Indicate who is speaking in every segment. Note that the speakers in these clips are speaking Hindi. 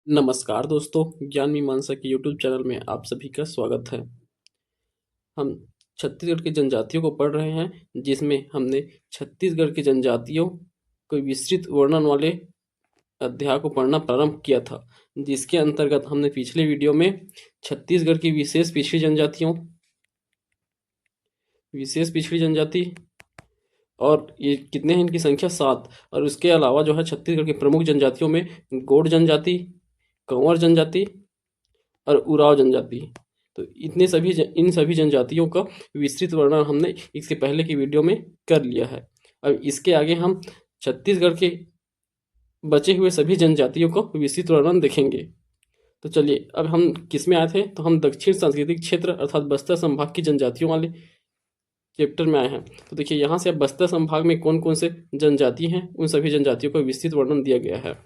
Speaker 1: नमस्कार दोस्तों, ज्ञान मीमांसा के यूट्यूब चैनल में आप सभी का स्वागत है। हम छत्तीसगढ़ की जनजातियों को पढ़ रहे हैं, जिसमें हमने छत्तीसगढ़ की जनजातियों को विस्तृत वर्णन वाले अध्याय को पढ़ना प्रारंभ किया था, जिसके अंतर्गत हमने पिछले वीडियो में छत्तीसगढ़ की विशेष पिछड़ी जनजाति और ये कितने हैं इनकी संख्या 7, और उसके अलावा जो है छत्तीसगढ़ की प्रमुख जनजातियों में गोंड जनजाति, कंवर जनजाति और उराव जनजाति। तो इन सभी जनजातियों का विस्तृत वर्णन हमने इसके पहले की वीडियो में कर लिया है। अब इसके आगे हम छत्तीसगढ़ के बचे हुए सभी जनजातियों को विस्तृत वर्णन देखेंगे। तो चलिए, अब हम किस में आए थे, तो हम दक्षिण सांस्कृतिक क्षेत्र अर्थात बस्तर संभाग की जनजातियों वाले चैप्टर में आए हैं। तो देखिए, यहाँ से अब बस्तर संभाग में कौन कौन से जनजाति हैं, उन सभी जनजातियों का विस्तृत वर्णन दिया गया है।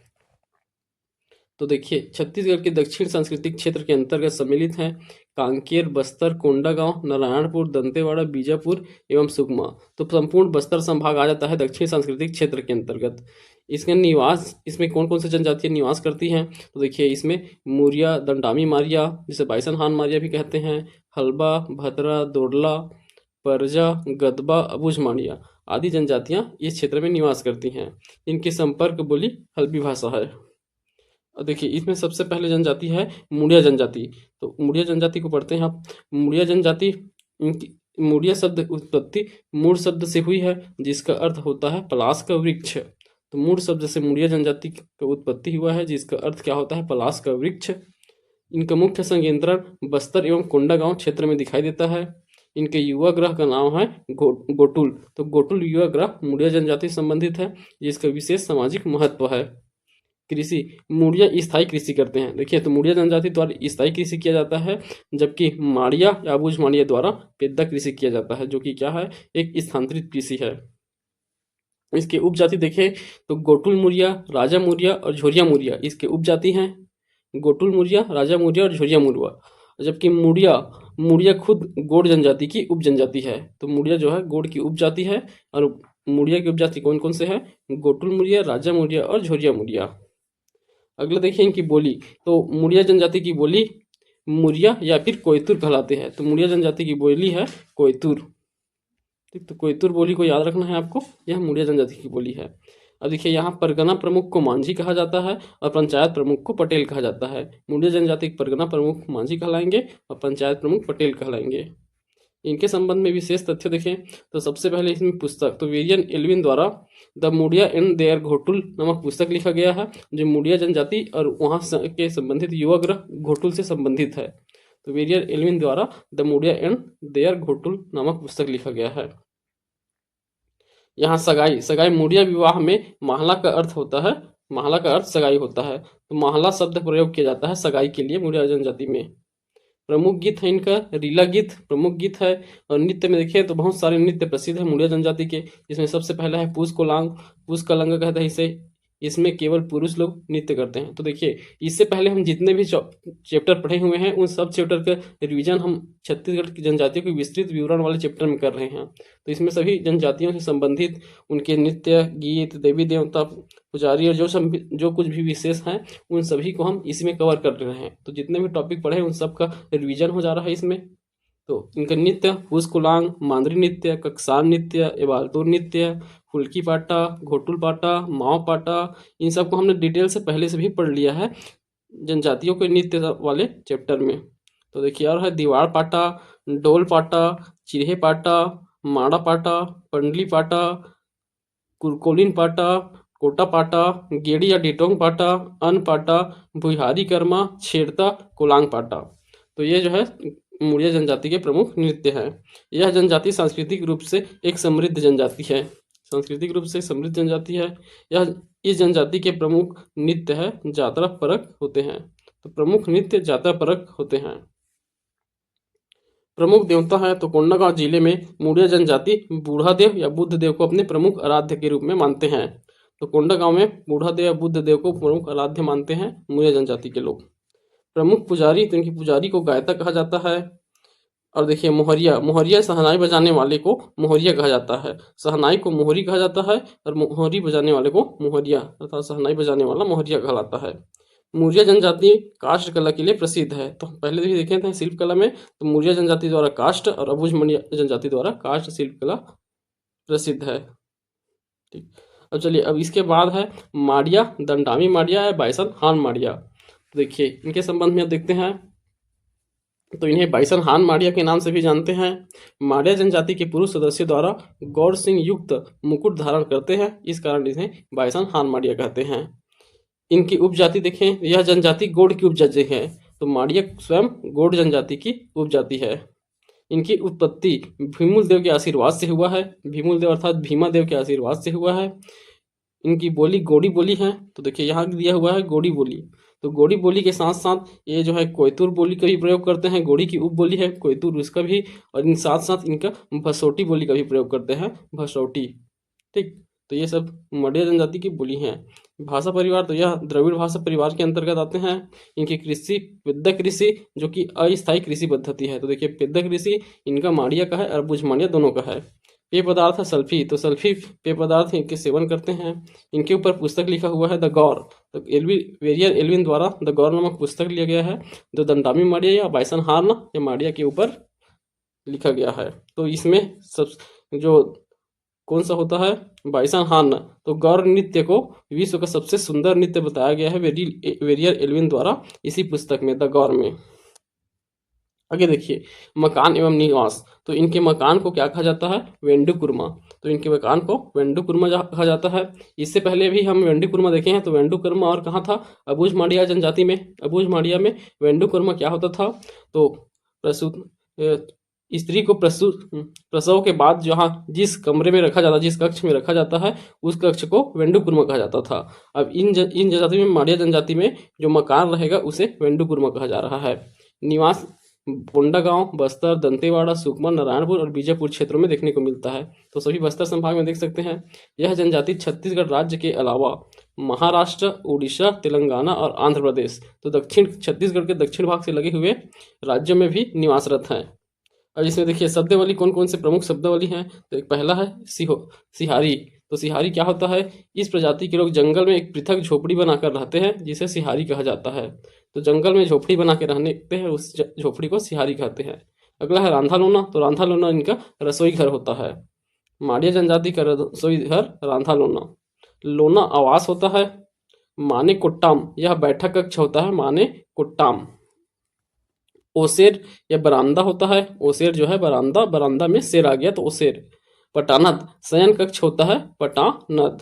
Speaker 1: तो देखिए, छत्तीसगढ़ के दक्षिण सांस्कृतिक क्षेत्र के अंतर्गत सम्मिलित हैं कांकेर, बस्तर, कोंडागांव, नारायणपुर, दंतेवाड़ा, बीजापुर एवं सुकमा। तो संपूर्ण बस्तर संभाग आ जाता है दक्षिण सांस्कृतिक क्षेत्र के अंतर्गत। इसमें कौन कौन सी जनजातियां निवास करती हैं, तो देखिए, इसमें मुरिया, दंडामी मारिया, जिसे बाइसन हान मारिया भी कहते हैं, हल्बा, भद्रा, दोडला, परजा, गदबा, अबुझ माड़िया आदि जनजातियां इस क्षेत्र में निवास करती हैं। इनकी संपर्क बोली हल्बी भाषा है। और देखिए, इसमें सबसे पहले जनजाति है मुड़िया जनजाति। तो मुड़िया जनजाति को पढ़ते हैं आप। मुड़िया जनजाति, इनकी मुड़िया शब्द उत्पत्ति मूड़ शब्द से हुई है, जिसका अर्थ होता है पलाश का वृक्ष। तो मूड़ शब्द से मुड़िया जनजाति का उत्पत्ति हुआ है, जिसका अर्थ क्या होता है, पलाश का वृक्ष। इनका मुख्य संकेंद्रण बस्तर एवं कोंडागांव क्षेत्र में दिखाई देता है। इनके युवा ग्रह का नाम है गोटुल। तो गोटुल युवा ग्रह मुड़िया जनजाति से संबंधित है, जिसका विशेष सामाजिक महत्व है। कृषि, मुड़िया स्थायी कृषि करते हैं। देखिए, तो मुड़िया जनजाति द्वारा स्थायी कृषि किया जाता है, जबकि माड़िया या अबुझ माड़िया द्वारा पेद्दा कृषि किया जाता है, जो कि क्या है, एक स्थानांतरित कृषि है। इसके उपजाति देखें तो गोटुल मुरिया, राजा मुरिया और झोरिया मुरिया इसके उपजाति हैं। गोटुल मुरिया, राजा मुरिया और झोरिया मुरुआ, जबकि मुड़िया खुद गोंड जनजाति की उपजनजाति है। तो मुड़िया जो है गोंड की उपजाति है, और मुड़िया की उपजाति कौन कौन से है, गोटुल मुरिया, राजा मुरिया और झोरिया मुरिया। अगला देखिए इनकी बोली। तो मुड़िया जनजाति की बोली मुरिया या फिर कोयतुर कहलाते हैं। तो मुड़िया जनजाति की बोली है कोयतुर। ठीक, तो कोयतुर बोली को याद रखना है आपको, यह मुड़िया जनजाति की बोली है। अब देखिए, यहाँ परगना प्रमुख को मांझी कहा जाता है और पंचायत प्रमुख को पटेल कहा जाता है। मुड़िया जनजाति के परगना प्रमुख मांझी कहलाएंगे और पंचायत प्रमुख पटेल कहलाएंगे। इनके संबंध में विशेष तथ्य देखें तो सबसे पहले इसमें पुस्तक, तो विलियम एल्विन द्वारा the Muria and their Ghotul नामक पुस्तक लिखा गया है, जो मुड़िया जनजाति और वहाँ के संबंधित युवा ग्रह घोटुल से संबंधित है। तो विलियम एल्विन द्वारा the Muria and their Ghotul नामक पुस्तक लिखा गया है। यहाँ सगाई मुड़िया विवाह में महला का अर्थ होता है, महला का अर्थ सगाई होता है। तो महला शब्द प्रयोग किया जाता है सगाई के लिए मुड़िया जनजाति में। प्रमुख गीत है इनका रीला गीत प्रमुख गीत है। और नृत्य में देखिए तो बहुत सारे नृत्य प्रसिद्ध है मुड़िया जनजाति के, जिसमें सबसे पहला है पूस कोलांग। पूस कलंगा कहते हैं इसे। इसमें केवल पुरुष लोग नृत्य करते हैं। तो देखिए, इससे पहले हम जितने भी चैप्टर पढ़े हुए हैं, उन सब चैप्टर का रिवीजन हम छत्तीसगढ़ की जनजातियों के विस्तृत विवरण वाले चैप्टर में कर रहे हैं। तो इसमें सभी जनजातियों से संबंधित उनके नृत्य, गीत, देवी देवता, पुजारी और जो कुछ भी विशेष हैं, उन सभी को हम इसमें कवर कर रहे हैं। तो जितने भी टॉपिक पढ़े उन सब का रिवीजन हो जा रहा है इसमें। तो इनका नृत्य पूस कुलांग, मांदरी नृत्य, कक्सान नृत्य, एबालतूर नृत्य, फुल्की पाटा, घोटुल पाटा, माव पाटा, इन सब को हमने डिटेल से पहले से भी पढ़ लिया है जनजातियों के नृत्य वाले चैप्टर में। तो देखिए, और है दीवार पाटा, डोल पाटा, चिरहे पाटा, माड़ा पाटा, पंडली पाटा, कुरकोलिन पाटा, कोटा पाटा, गेड़ी या डिटोंग पाटा, अन पाटा, भुहारी कर्मा, छेड़ता, कोलांग पाटा। तो ये जो है मुड़िया जनजाति के प्रमुख नृत्य हैं। यह जनजाति सांस्कृतिक रूप से एक समृद्ध जनजाति है। सांस्कृतिक रूप से समृद्ध जनजाति है। यह इस जनजाति के प्रमुख नृत्य है जात्रा परक होते हैं। तो प्रमुख नृत्य जात्रा परक होते हैं। प्रमुख देवता है तो कोंडागांव जिले में मुड़िया जनजाति बूढ़ा देव या बुद्ध देव को अपने प्रमुख आराध्य के रूप में मानते हैं। तो कोंडागांव में बूढ़ा देव या बुद्ध देव को प्रमुख आराध्य मानते हैं मुड़िया जनजाति के लोग। प्रमुख पुजारी, तो इनकी पुजारी को गायता कहा जाता है। और देखिए, मोहरिया सहनाई बजाने वाले को मोहरिया कहा जाता है। सहनाई को मोहरी कहा जाता है और मोहरी बजाने वाले को मोहरिया अर्थात सहनाई बजाने वाला मोहरिया कहलाता है। मौर्य जनजाति काष्ठ कला के लिए प्रसिद्ध है। तो पहले भी देखे थे शिल्प कला में, तो मौर्य जनजाति द्वारा काष्ठ और अबुझमाड़िया जनजाति द्वारा काष्ठ शिल्प कला प्रसिद्ध है। ठीक, अब चलिए, अब इसके बाद है माड़िया, दंडामी माड़िया या बाइसन हान माड़िया। तो देखिए इनके संबंध में देखते हैं, तो इन्हें बाइसन हान माड़िया के नाम से भी जानते हैं। माड़िया जनजाति के पुरुष सदस्यों द्वारा गौर सिंह युक्त मुकुट धारण करते हैं, इस कारण इन्हें बाइसन हान माड़िया कहते हैं। इनकी उपजाति देखें, यह जनजाति गोंड की उपजाति है, तो माड़िया स्वयं गोंड जनजाति की उपजाति है। इनकी उत्पत्ति भीमुल देव के आशीर्वाद से हुआ है। भीमुल देव अर्थात भीमा देव के आशीर्वाद से हुआ है। इनकी बोली गोड़ी बोली है, तो देखिए यहाँ दिया हुआ है गोड़ी बोली। तो गोड़ी बोली के साथ साथ ये जो है कोयतुर बोली का भी प्रयोग करते हैं। गोड़ी की उप बोली है कोयतुर, उसका भी, और इन साथ साथ इनका भसौटी बोली का भी प्रयोग करते हैं, भसौटी। ठीक, तो ये सब मडिया जनजाति की बोली हैं। भाषा परिवार, तो यह द्रविड़ भाषा परिवार के अंतर्गत आते हैं। इनकी कृषि पेद्दा कृषि, जो कि अस्थायी कृषि पद्धति है। तो देखिए पेद्दा कृषि इनका माड़िया का है और बुझमाड़िया दोनों का है। पेय पदार्थ है सल्फी, तो सल्फी पेय पदार्थ इनके सेवन करते हैं। इनके ऊपर पुस्तक लिखा हुआ है द गौर, तो वेरियर एल्विन द्वारा द गौर नामक पुस्तक लिया गया है, जो दंडामी माड़िया या बाइसन हार्न या माड़िया के ऊपर लिखा गया है। तो इसमें सब जो कौन सा होता है, बाइसन हार्न, तो गौर नृत्य को विश्व का सबसे सुंदर नृत्य बताया गया है वेरियर एल्विन द्वारा इसी पुस्तक में, द गौर में। आगे देखिए मकान एवं निवास, तो इनके मकान को क्या कहा जाता है, वेंडुकुर्मा। तो इनके मकान को वेंडुकुर्मा कहा जाता है। इससे पहले भी हम वेंडुकुर्मा देखे हैं, तो वेंडुकुर्मा और कहाँ था, अबुझमाड़िया जनजाति में। अबुझमाड़िया में वेंडुकुर्मा क्या होता था, तो प्रसूत स्त्री को प्रसव के बाद जहाँ जिस कमरे में रखा जाता, जिस कक्ष में रखा जाता है, उस कक्ष को वेंडुकुर्मा कहा जाता था। अब इन जनजाति में, माड़िया जनजाति में जो मकान रहेगा उसे वेंडुकुर्मा कहा जा रहा है। निवास कोंडागांव, बस्तर, दंतेवाड़ा, सुकमा, नारायणपुर और बीजापुर क्षेत्रों में देखने को मिलता है। तो सभी बस्तर संभाग में देख सकते हैं। यह जनजाति छत्तीसगढ़ राज्य के अलावा महाराष्ट्र, उड़ीसा, तेलंगाना और आंध्र प्रदेश, तो दक्षिण छत्तीसगढ़ के दक्षिण भाग से लगे हुए राज्यों में भी निवासरत हैं। और इसमें देखिए शब्दावली कौन कौन से प्रमुख शब्दावली हैं, तो एक पहला है सिहारी। तो सिहारी क्या होता है, इस प्रजाति के लोग जंगल में एक पृथक झोपड़ी बनाकर रहते हैं, जिसे सिहारी कहा जाता है। तो जंगल में झोपड़ी बना के रहते हैं, उस झोपड़ी को सिहारी कहते हैं। अगला है रांधा लोना, तो रांधा लोना इनका रसोई घर होता है। माड़िया जनजाति का रसोई घर रांधा लोना। लोना आवास होता है। माने कोट्टाम, यह बैठक कक्ष होता है, माने कोट्टाम। ओसेर या बरामदा होता है। ओसेर जो है बरामदा, बरामदा में शेर आ गया तो ओसेर। पटानद शयन कक्ष होता है, पटानद।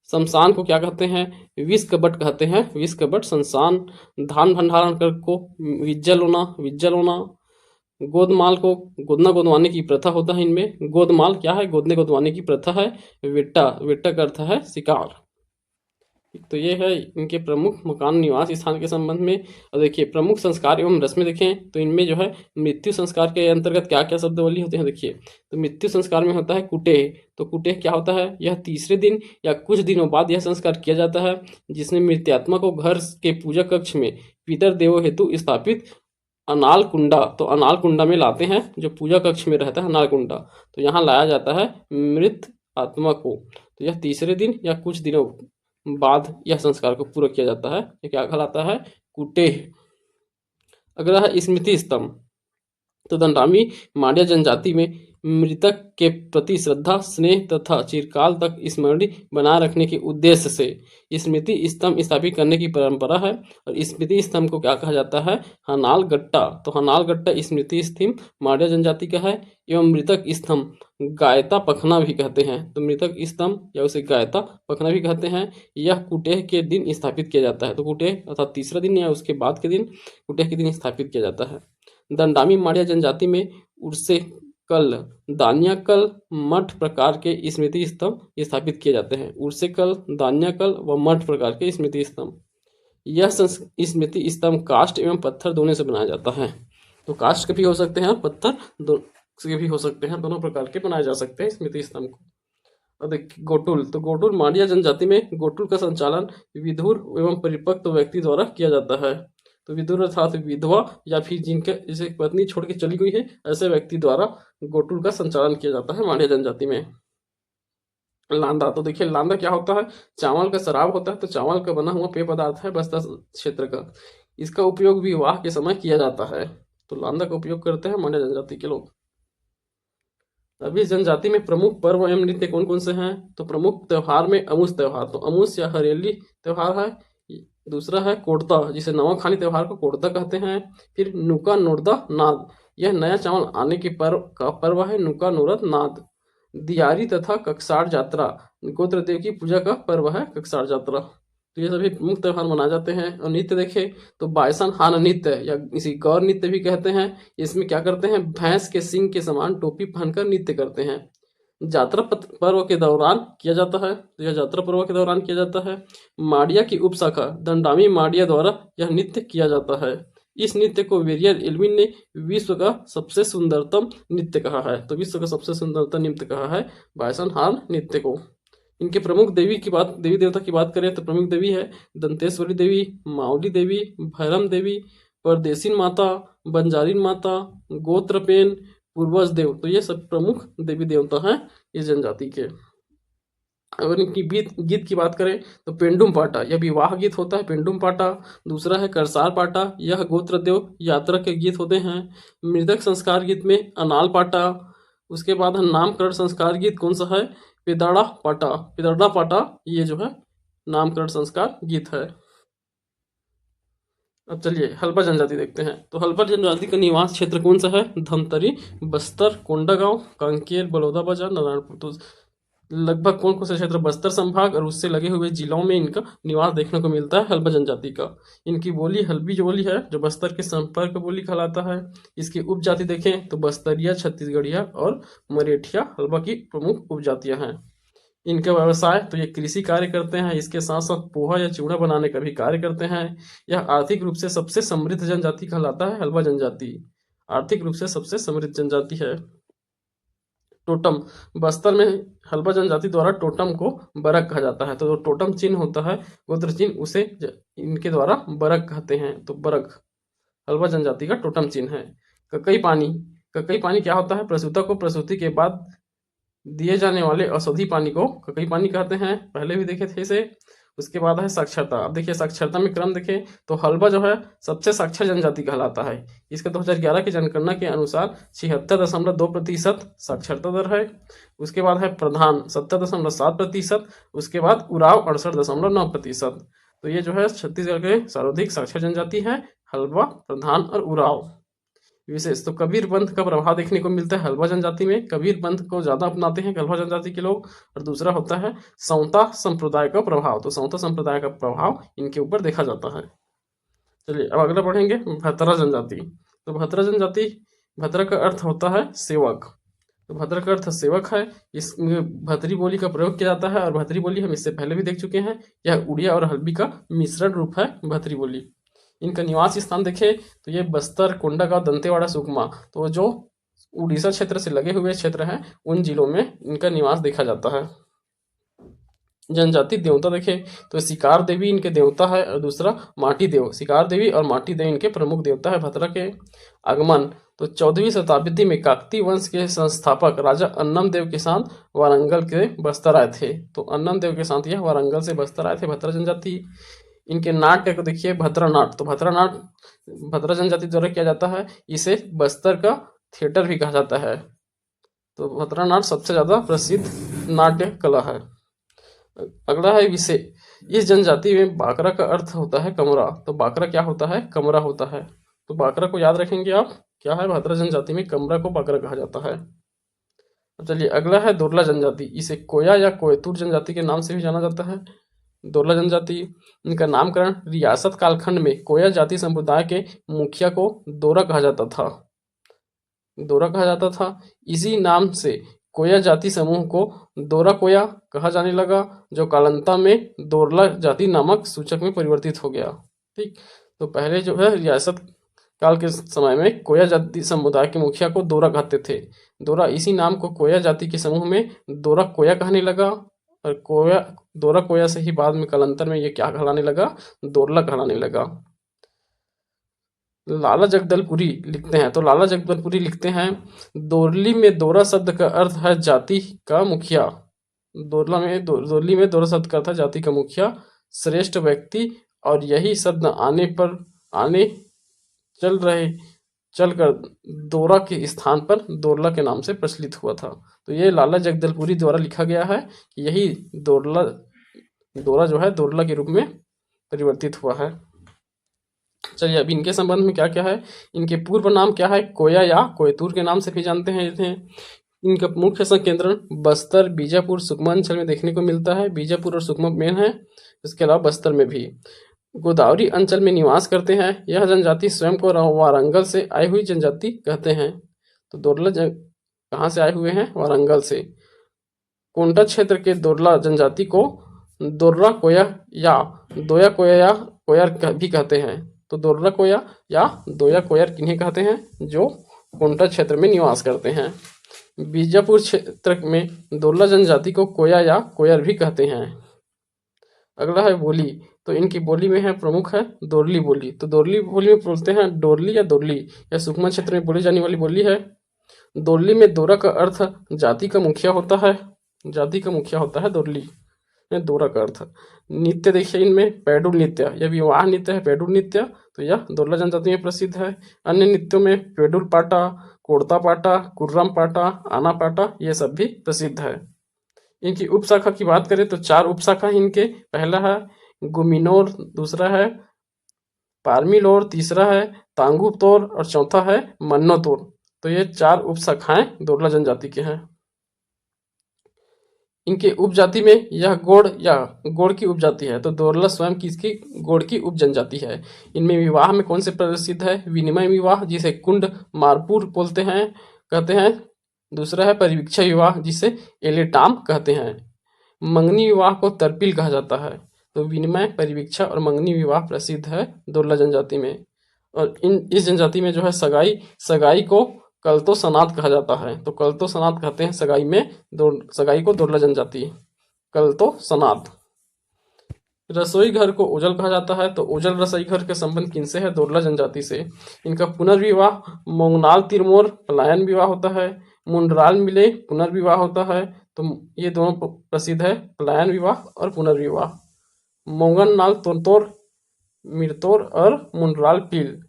Speaker 1: शमशान को क्या कहते हैं, विष कबट कहते हैं, विष कबट शमशान। धान भंडारण कर को विज्जलोना, विज्जलोना। गोदमाल को गोदना गोदवाने की प्रथा होता है इनमें। गोदमाल क्या है, गोदने गोदवाने की प्रथा है। विट्टा, विट्टा का अर्थ है शिकार। तो ये है इनके प्रमुख मकान निवास स्थान के संबंध में। और देखिए प्रमुख संस्कार एवं रस्में देखें, तो इनमें जो है मृत्यु संस्कार के अंतर्गत क्या क्या शब्दावली होते हैं। देखिए तो मृत्यु संस्कार में होता है कुटेह। तो कुटेह क्या होता है, यह तीसरे दिन या कुछ दिनों बाद यह संस्कार किया जाता है, जिसमें मृत्यात्मा को घर के पूजा कक्ष में पितर देवों हेतु स्थापित अनाल कुंडा, तो अनाल कुंडा में लाते हैं, जो पूजा कक्ष में रहता है अनाल कुंडा, तो यहाँ लाया जाता है मृत आत्मा को। तो यह तीसरे दिन या कुछ दिनों बाद यह संस्कार को पूरा किया जाता है। ये क्या कहलाता है, कुटेह। अगला है स्मृति स्तंभ। तो दंडामी माड़िया जनजाति में मृतक के प्रति श्रद्धा, स्नेह तथा चिरकाल तक स्मृति बनाए रखने के उद्देश्य से स्मृति स्तंभ स्थापित करने की परंपरा है। और स्मृति स्तंभ को क्या कहा जाता है, हनाल गट्टा। तो हनाल गट्टा स्मृति स्तंभ माड़िया जनजाति का है। एवं मृतक स्तंभ गायता पखना भी कहते हैं। तो मृतक स्तंभ या उसे गायता पखना भी कहते हैं। यह कुटेह के दिन स्थापित किया जाता है। तो कुटेह अर्थात तीसरा दिन या उसके बाद के दिन, कुटेह के दिन स्थापित किया जाता है। दंडामी माड़िया जनजाति में उर्से कल, दान्याकल, मठ प्रकार के स्मृति स्तंभ स्थापित किए जाते हैं। उर्सेकल, दान्याकल व मठ प्रकार के स्मृति स्तंभ। यह स्मृति स्तंभ काष्ठ एवं पत्थर दोनों से बनाया जाता है। तो काष्ठ के भी हो सकते हैं और पत्थर के भी हो सकते हैं, दोनों प्रकार के बनाए जा सकते हैं स्मृति स्तंभ को। और देखिए गोटुल। तो गोटुल माड़िया जनजाति में गोटुल का संचालन विधुर एवं परिपक्व व्यक्ति द्वारा किया जाता है। तो विधुर अर्थात विधवा या फिर जिनके जैसे पत्नी छोड़ के चली गई है, ऐसे व्यक्ति द्वारा गोटुल का संचालन किया जाता है माड़िया जनजाति में। लांदा, तो देखिए लांदा क्या होता है, चावल का शराब होता है, तो चावल का बना हुआ पेय पदार्थ है बस्तर क्षेत्र का। इसका उपयोग विवाह के समय किया जाता है। तो लांदा का उपयोग करते हैं मांड्या जनजाति के लोग। अब इस जनजाति में प्रमुख पर्व एवं नृत्य कौन कौन से हैं, तो प्रमुख त्योहार में अमुस त्योहार, तो अमुस या हरेली त्योहार है। दूसरा है कोड़ता, जिसे नवाखानी त्योहार को कोड़ता कहते हैं। फिर नुका नोरदा नाद, यह नया चावल आने के पर्व का पर्व है, नुका नोरद नाद। दियारी तथा ककसार यात्रा, गोत्र देव की पूजा का पर्व है ककसार यात्रा। तो ये सभी प्रमुख त्योहार मनाए जाते हैं। और नृत्य देखें तो बायसन हान नृत्य या इसी गौर नृत्य भी कहते हैं। इसमें क्या करते हैं, भैंस के सिंग के समान टोपी पहनकर नृत्य करते हैं। यात्रा पर्व के दौरान किया जाता है, तो यह यात्रा पर्व के दौरान किया जाता है। माड़िया की उपशाखा दंडामी माड़िया द्वारा यह नृत्य किया जाता है। इस नृत्य को वेरियर एल्विन ने विश्व का सबसे सुंदरतम नृत्य कहा है। तो विश्व का सबसे सुंदरतम नृत्य कहा है बायसन हान नृत्य को। इनके प्रमुख देवी देवता की बात करें तो प्रमुख देवी है दंतेश्वरी देवी, मावली देवी, भैरम देवी, परदेसिन माता, बंजारिन माता, गोत्रपेन, पूर्वज देव। तो ये सब प्रमुख देवी देवता हैं इस जनजाति के। अगर इनकी गीत की बात करें तो पेंडुम पाटा, यह विवाह गीत होता है पेंडुम पाटा। दूसरा है करसार पाटा, यह गोत्रदेव यात्रा के गीत होते हैं। मृतक संस्कार गीत में अनाल पाटा। उसके बाद है नामकरण संस्कार गीत, कौन सा है, पिदड़ा पाटा। पिदड़ा पाटा ये जो है नामकरण संस्कार गीत है। अब चलिए हल्बा जनजाति देखते हैं। तो हल्बा जनजाति का निवास क्षेत्र कौन सा है, धमतरी, बस्तर, कोंडागांव, कांकेर, बलौदा बाजार, नारायणपुर। तो लगभग कौन कौन से क्षेत्र, बस्तर संभाग और उससे लगे हुए जिलों में इनका निवास देखने को मिलता है हल्बा जनजाति का। इनकी बोली हल्बी जो बोली है जो बस्तर के संपर्क बोली कहलाता है। इसकी उपजाति देखें तो बस्तरिया, छत्तीसगढ़िया और मरेठिया हल्बा की प्रमुख उपजातियां हैं। इनका व्यवसाय तो ये कृषि कार्य करते हैं, इसके साथ साथ पोहा या चिवड़ा बनाने का भी कार्य करते हैं। यह आर्थिक रूप से सबसे समृद्ध जनजाति कहलाता है हल्बा जनजाति, आर्थिक रूप से सबसे समृद्ध जनजाति है। टोटम, बस्तर में हल्बा जनजाति द्वारा टोटम को बरक कहा जाता है। तो जो टोटम चिन्ह होता है गोत्र चिन्ह उसे इनके द्वारा बरक कहते हैं। तो बरक हल्बा जनजाति का टोटम चिन्ह है। ककई पानी, ककई पानी क्या होता है, प्रसूता को प्रसूति के बाद दिए जाने वाले औषधि पानी को ककई पानी कहते हैं, पहले भी देखे थे इसे। उसके बाद है साक्षरता। अब देखिए साक्षरता में क्रम देखें तो हल्बा जो है सबसे साक्षर जनजाति कहलाता है। इसका 2011 की जनगणना के अनुसार 76.2% साक्षरता दर है। उसके बाद है प्रधान 70.7%। उसके बाद उराव 68.9%। तो ये जो है छत्तीसगढ़ के सर्वाधिक साक्षर जनजाति है हल्बा, प्रधान और उराव। विशेष तो कबीर पंथ का प्रभाव देखने को मिलता है हल्बा जनजाति में, कबीर पंथ को ज्यादा अपनाते हैं हल्बा जनजाति के लोग। और दूसरा होता है सौता संप्रदाय का प्रभाव, तो सौता संप्रदाय का प्रभाव इनके ऊपर देखा जाता है। चलिए अब अगला पढ़ेंगे भतरा जनजाति। तो भतरा जनजाति, भतरा का अर्थ होता है सेवक, तो भतरा का अर्थ सेवक है। इसमें भतरी बोली का प्रयोग किया जाता है और भतरी बोली हम इससे पहले भी देख चुके हैं। यह उड़िया और हल्बी का मिश्रण रूप है भतरी बोली। इनका निवास स्थान देखें तो ये बस्तर, कोंडागांव, दंतेवाड़ा, सुकमा, तो जो उड़ीसा क्षेत्र से लगे हुए क्षेत्र हैं उन जिलों में इनका निवास देखा जाता है। जनजाति देवता देखें तो शिकार देवी इनके देवता है और दूसरा माटी देव, शिकार देवी और माटी देव इनके प्रमुख देवता है भतरा के। आगमन तो 14वीं शताब्दी में काकती वंश के संस्थापक राजा अन्नम देव के साथ वारंगल के बस्तर आए थे। तो अन्नम देव के साथ यह वारंगल से बस्तर आए थे भतरा जनजाति। इनके नाट्य को देखिए भतरा नाट, तो भतरा नाट भतरा जनजाति द्वारा किया जाता है। इसे बस्तर का थिएटर भी कहा जाता है। तो भतरा नाट सबसे ज्यादा प्रसिद्ध नाट्य कला है। अगला है विषय। इस जनजाति में बाकरा का अर्थ होता है कमरा, तो बाकरा क्या होता है, कमरा होता है। तो बाकरा को याद रखेंगे आप, क्या है, भतरा जनजाति में कमरा को बाकरा कहा जाता है। चलिए अगला है दोरला जनजाति। इसे कोया या कोयतुर जनजाति के नाम से भी जाना जाता है। दोरला जनजाति, इनका नामकरण रियासत कालखंड में कोया जाति संप्रदाय के मुखिया को दोरा कहा जाता था, दोरा कहा जाता था। इसी नाम से कोया जाति समूह को दोरा कोया कहा जाने लगा, जो कालांतर में दोरला जाति नामक सूचक में परिवर्तित हो गया। ठीक, तो पहले जो है रियासत काल के समय में कोया जाति समुदाय के मुखिया को दोरा कहते थे। दोरा इसी नाम को कोया जाति के समूह में दोरा कोया कहने लगा और कोया दोरा कोया से ही बाद में कालांतर में ये क्या कहलाने लगा, दोरला कहलाने लगा। लाला जगदलपुरी लिखते हैं, तो लाला जगदलपुरी लिखते हैं दोरली में दोरा शब्द का अर्थ है जाति का मुखिया। दोरली में दोरा शब्द का अर्थ है जाति का मुखिया, श्रेष्ठ व्यक्ति, और यही शब्द आने चलकर दोरा के स्थान पर दोरला के नाम से प्रचलित हुआ था। तो ये लाला जगदलपुरी द्वारा लिखा गया है कि यही दोरा जो है दोरला के रूप में परिवर्तित हुआ है। चलिए अब इनके संबंध में क्या क्या है। इनके पूर्व नाम क्या है, कोया या कोयतूर के नाम से भी जानते हैं इन्हें। इनका मुख्य संकेंद्रण बस्तर, बीजापुर, सुकमा अंचल में देखने को मिलता है। बीजापुर और सुकमा मेन है, इसके अलावा बस्तर में भी। गोदावरी अंचल में निवास करते हैं। यह जनजाति स्वयं को वारंगल से आई हुई जनजाति कहते हैं। तो दोरला कहाँ से आए हुए हैं, वारंगल से। कोंटा क्षेत्र के दोरला जनजाति को दोर्रा कोया या दोया कोयर भी कहते हैं। तो दोर्रा कोया या दोया कोयर किन्हें कहते हैं, जो कोंटा क्षेत्र में निवास करते हैं। बीजापुर क्षेत्र में दोरला जनजाति को कोया या कोयर भी कहते हैं। अगला है बोली। तो इनकी बोली में है प्रमुख है दोरली बोली। तो दोरली बोली में बोलते हैं डोरली या दोरली, यह सुकमा क्षेत्र में बोली जाने वाली बोली है। दोरली में दोरा का अर्थ जाति का मुखिया होता है। जाति का मुखिया होता है दोरली में दोरा का अर्थ। नृत्य देखिए इनमें पैडुल नृत्य, यह विवाह नृत्य है पैडुल नृत्य, तो यह दोरला जनजाति में प्रसिद्ध है। अन्य नृत्यों में पेडुल पाटा, कोड़ता पाटा, कुर्रम पाटा, आना पाटा, ये सब भी प्रसिद्ध है। इनकी उपशाखा की बात करें तो 4 उपशाखा इनके। पहला है गुमिनोर, दूसरा है पारमिलोर, तीसरा है तांगुतोर और चौथा है मन्नोतोर। तो ये 4 उपशाखाएं दोरला जनजाति के हैं। इनके उपजाति में यह गोड़ की उपजाति है। तो दोरला स्वयं किसकी गोड़ की उप जनजाति है। इनमें विवाह में कौन से प्रसिद्ध है, विनिमय विवाह जिसे कुंड मारपुर बोलते हैं कहते हैं। दूसरा है परिवीक्षा विवाह जिसे एलेटाम कहते हैं। मंगनी विवाह को तरपिल कहा जाता है। तो विनिमय, परिवीक्षा और मंगनी विवाह प्रसिद्ध है दोरला जनजाति में। और इस जनजाति में जो है सगाई को कलतो सनात कहा जाता है। तो कलतो सनात कहते हैं सगाई को दोरला जनजाति कलतो सनात। रसोई घर को ओजल कहा जाता है। तो ओजल रसोई घर के संबंध किनसे है, दोरला जनजाति से। इनका पुनर्विवाह मोंगनाल तिरमोर पलायन विवाह होता है। मुंडराल मिले पुनर्विवाह होता है। तो ये दोनों प्रसिद्ध है, पलायन विवाह और पुनर्विवाह। मोंगन नाल तोर मिरतोर और मुंडराल पील।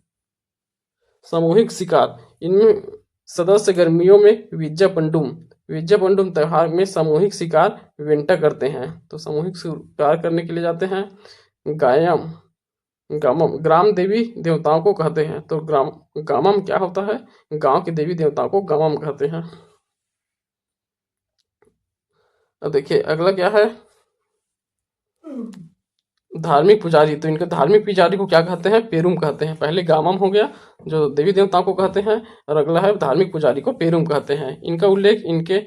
Speaker 1: सामूहिक शिकार, इनमें सदस्य गर्मियों में विज्जा पंडुम त्योहार में सामूहिक शिकार वेंटा करते हैं। तो सामूहिक शिकार करने के लिए जाते हैं। गामम ग्राम देवी देवताओं को कहते हैं। तो गामम क्या होता है, गांव के देवी देवताओं को गामम कहते हैं। अब देखिए अगला क्या है, धार्मिक पुजारी। तो इनके धार्मिक पुजारी को क्या कहते हैं, पेरुम कहते हैं। पहले गामम हो गया जो देवी देवताओं को कहते हैं, और अगला है धार्मिक पुजारी को पेरुम कहते हैं। इनका उल्लेख इनके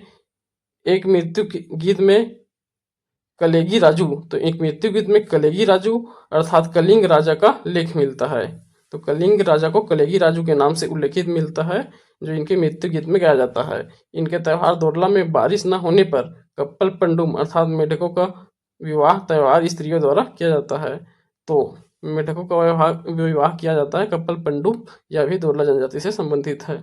Speaker 1: एक मृत्यु गीत में कलेगी राजू। तो एक मृत्यु गीत में कलेगी राजू अर्थात कलिंग राजा का लेख मिलता है। तो कलिंग राजा को कलेगी राजू के नाम से उल्लेखित मिलता है, जो इनके मृत्यु गीत में गाया जाता है। इनके त्योहार दोरला में बारिश न होने पर कप्पल पंडुम अर्थात मेढकों का विवाह त्योहार स्त्रियों द्वारा किया जाता है। तो मेढकों का विवाह किया जाता है कप्पल पंडुम, यह भी दोरला जनजाति से संबंधित है।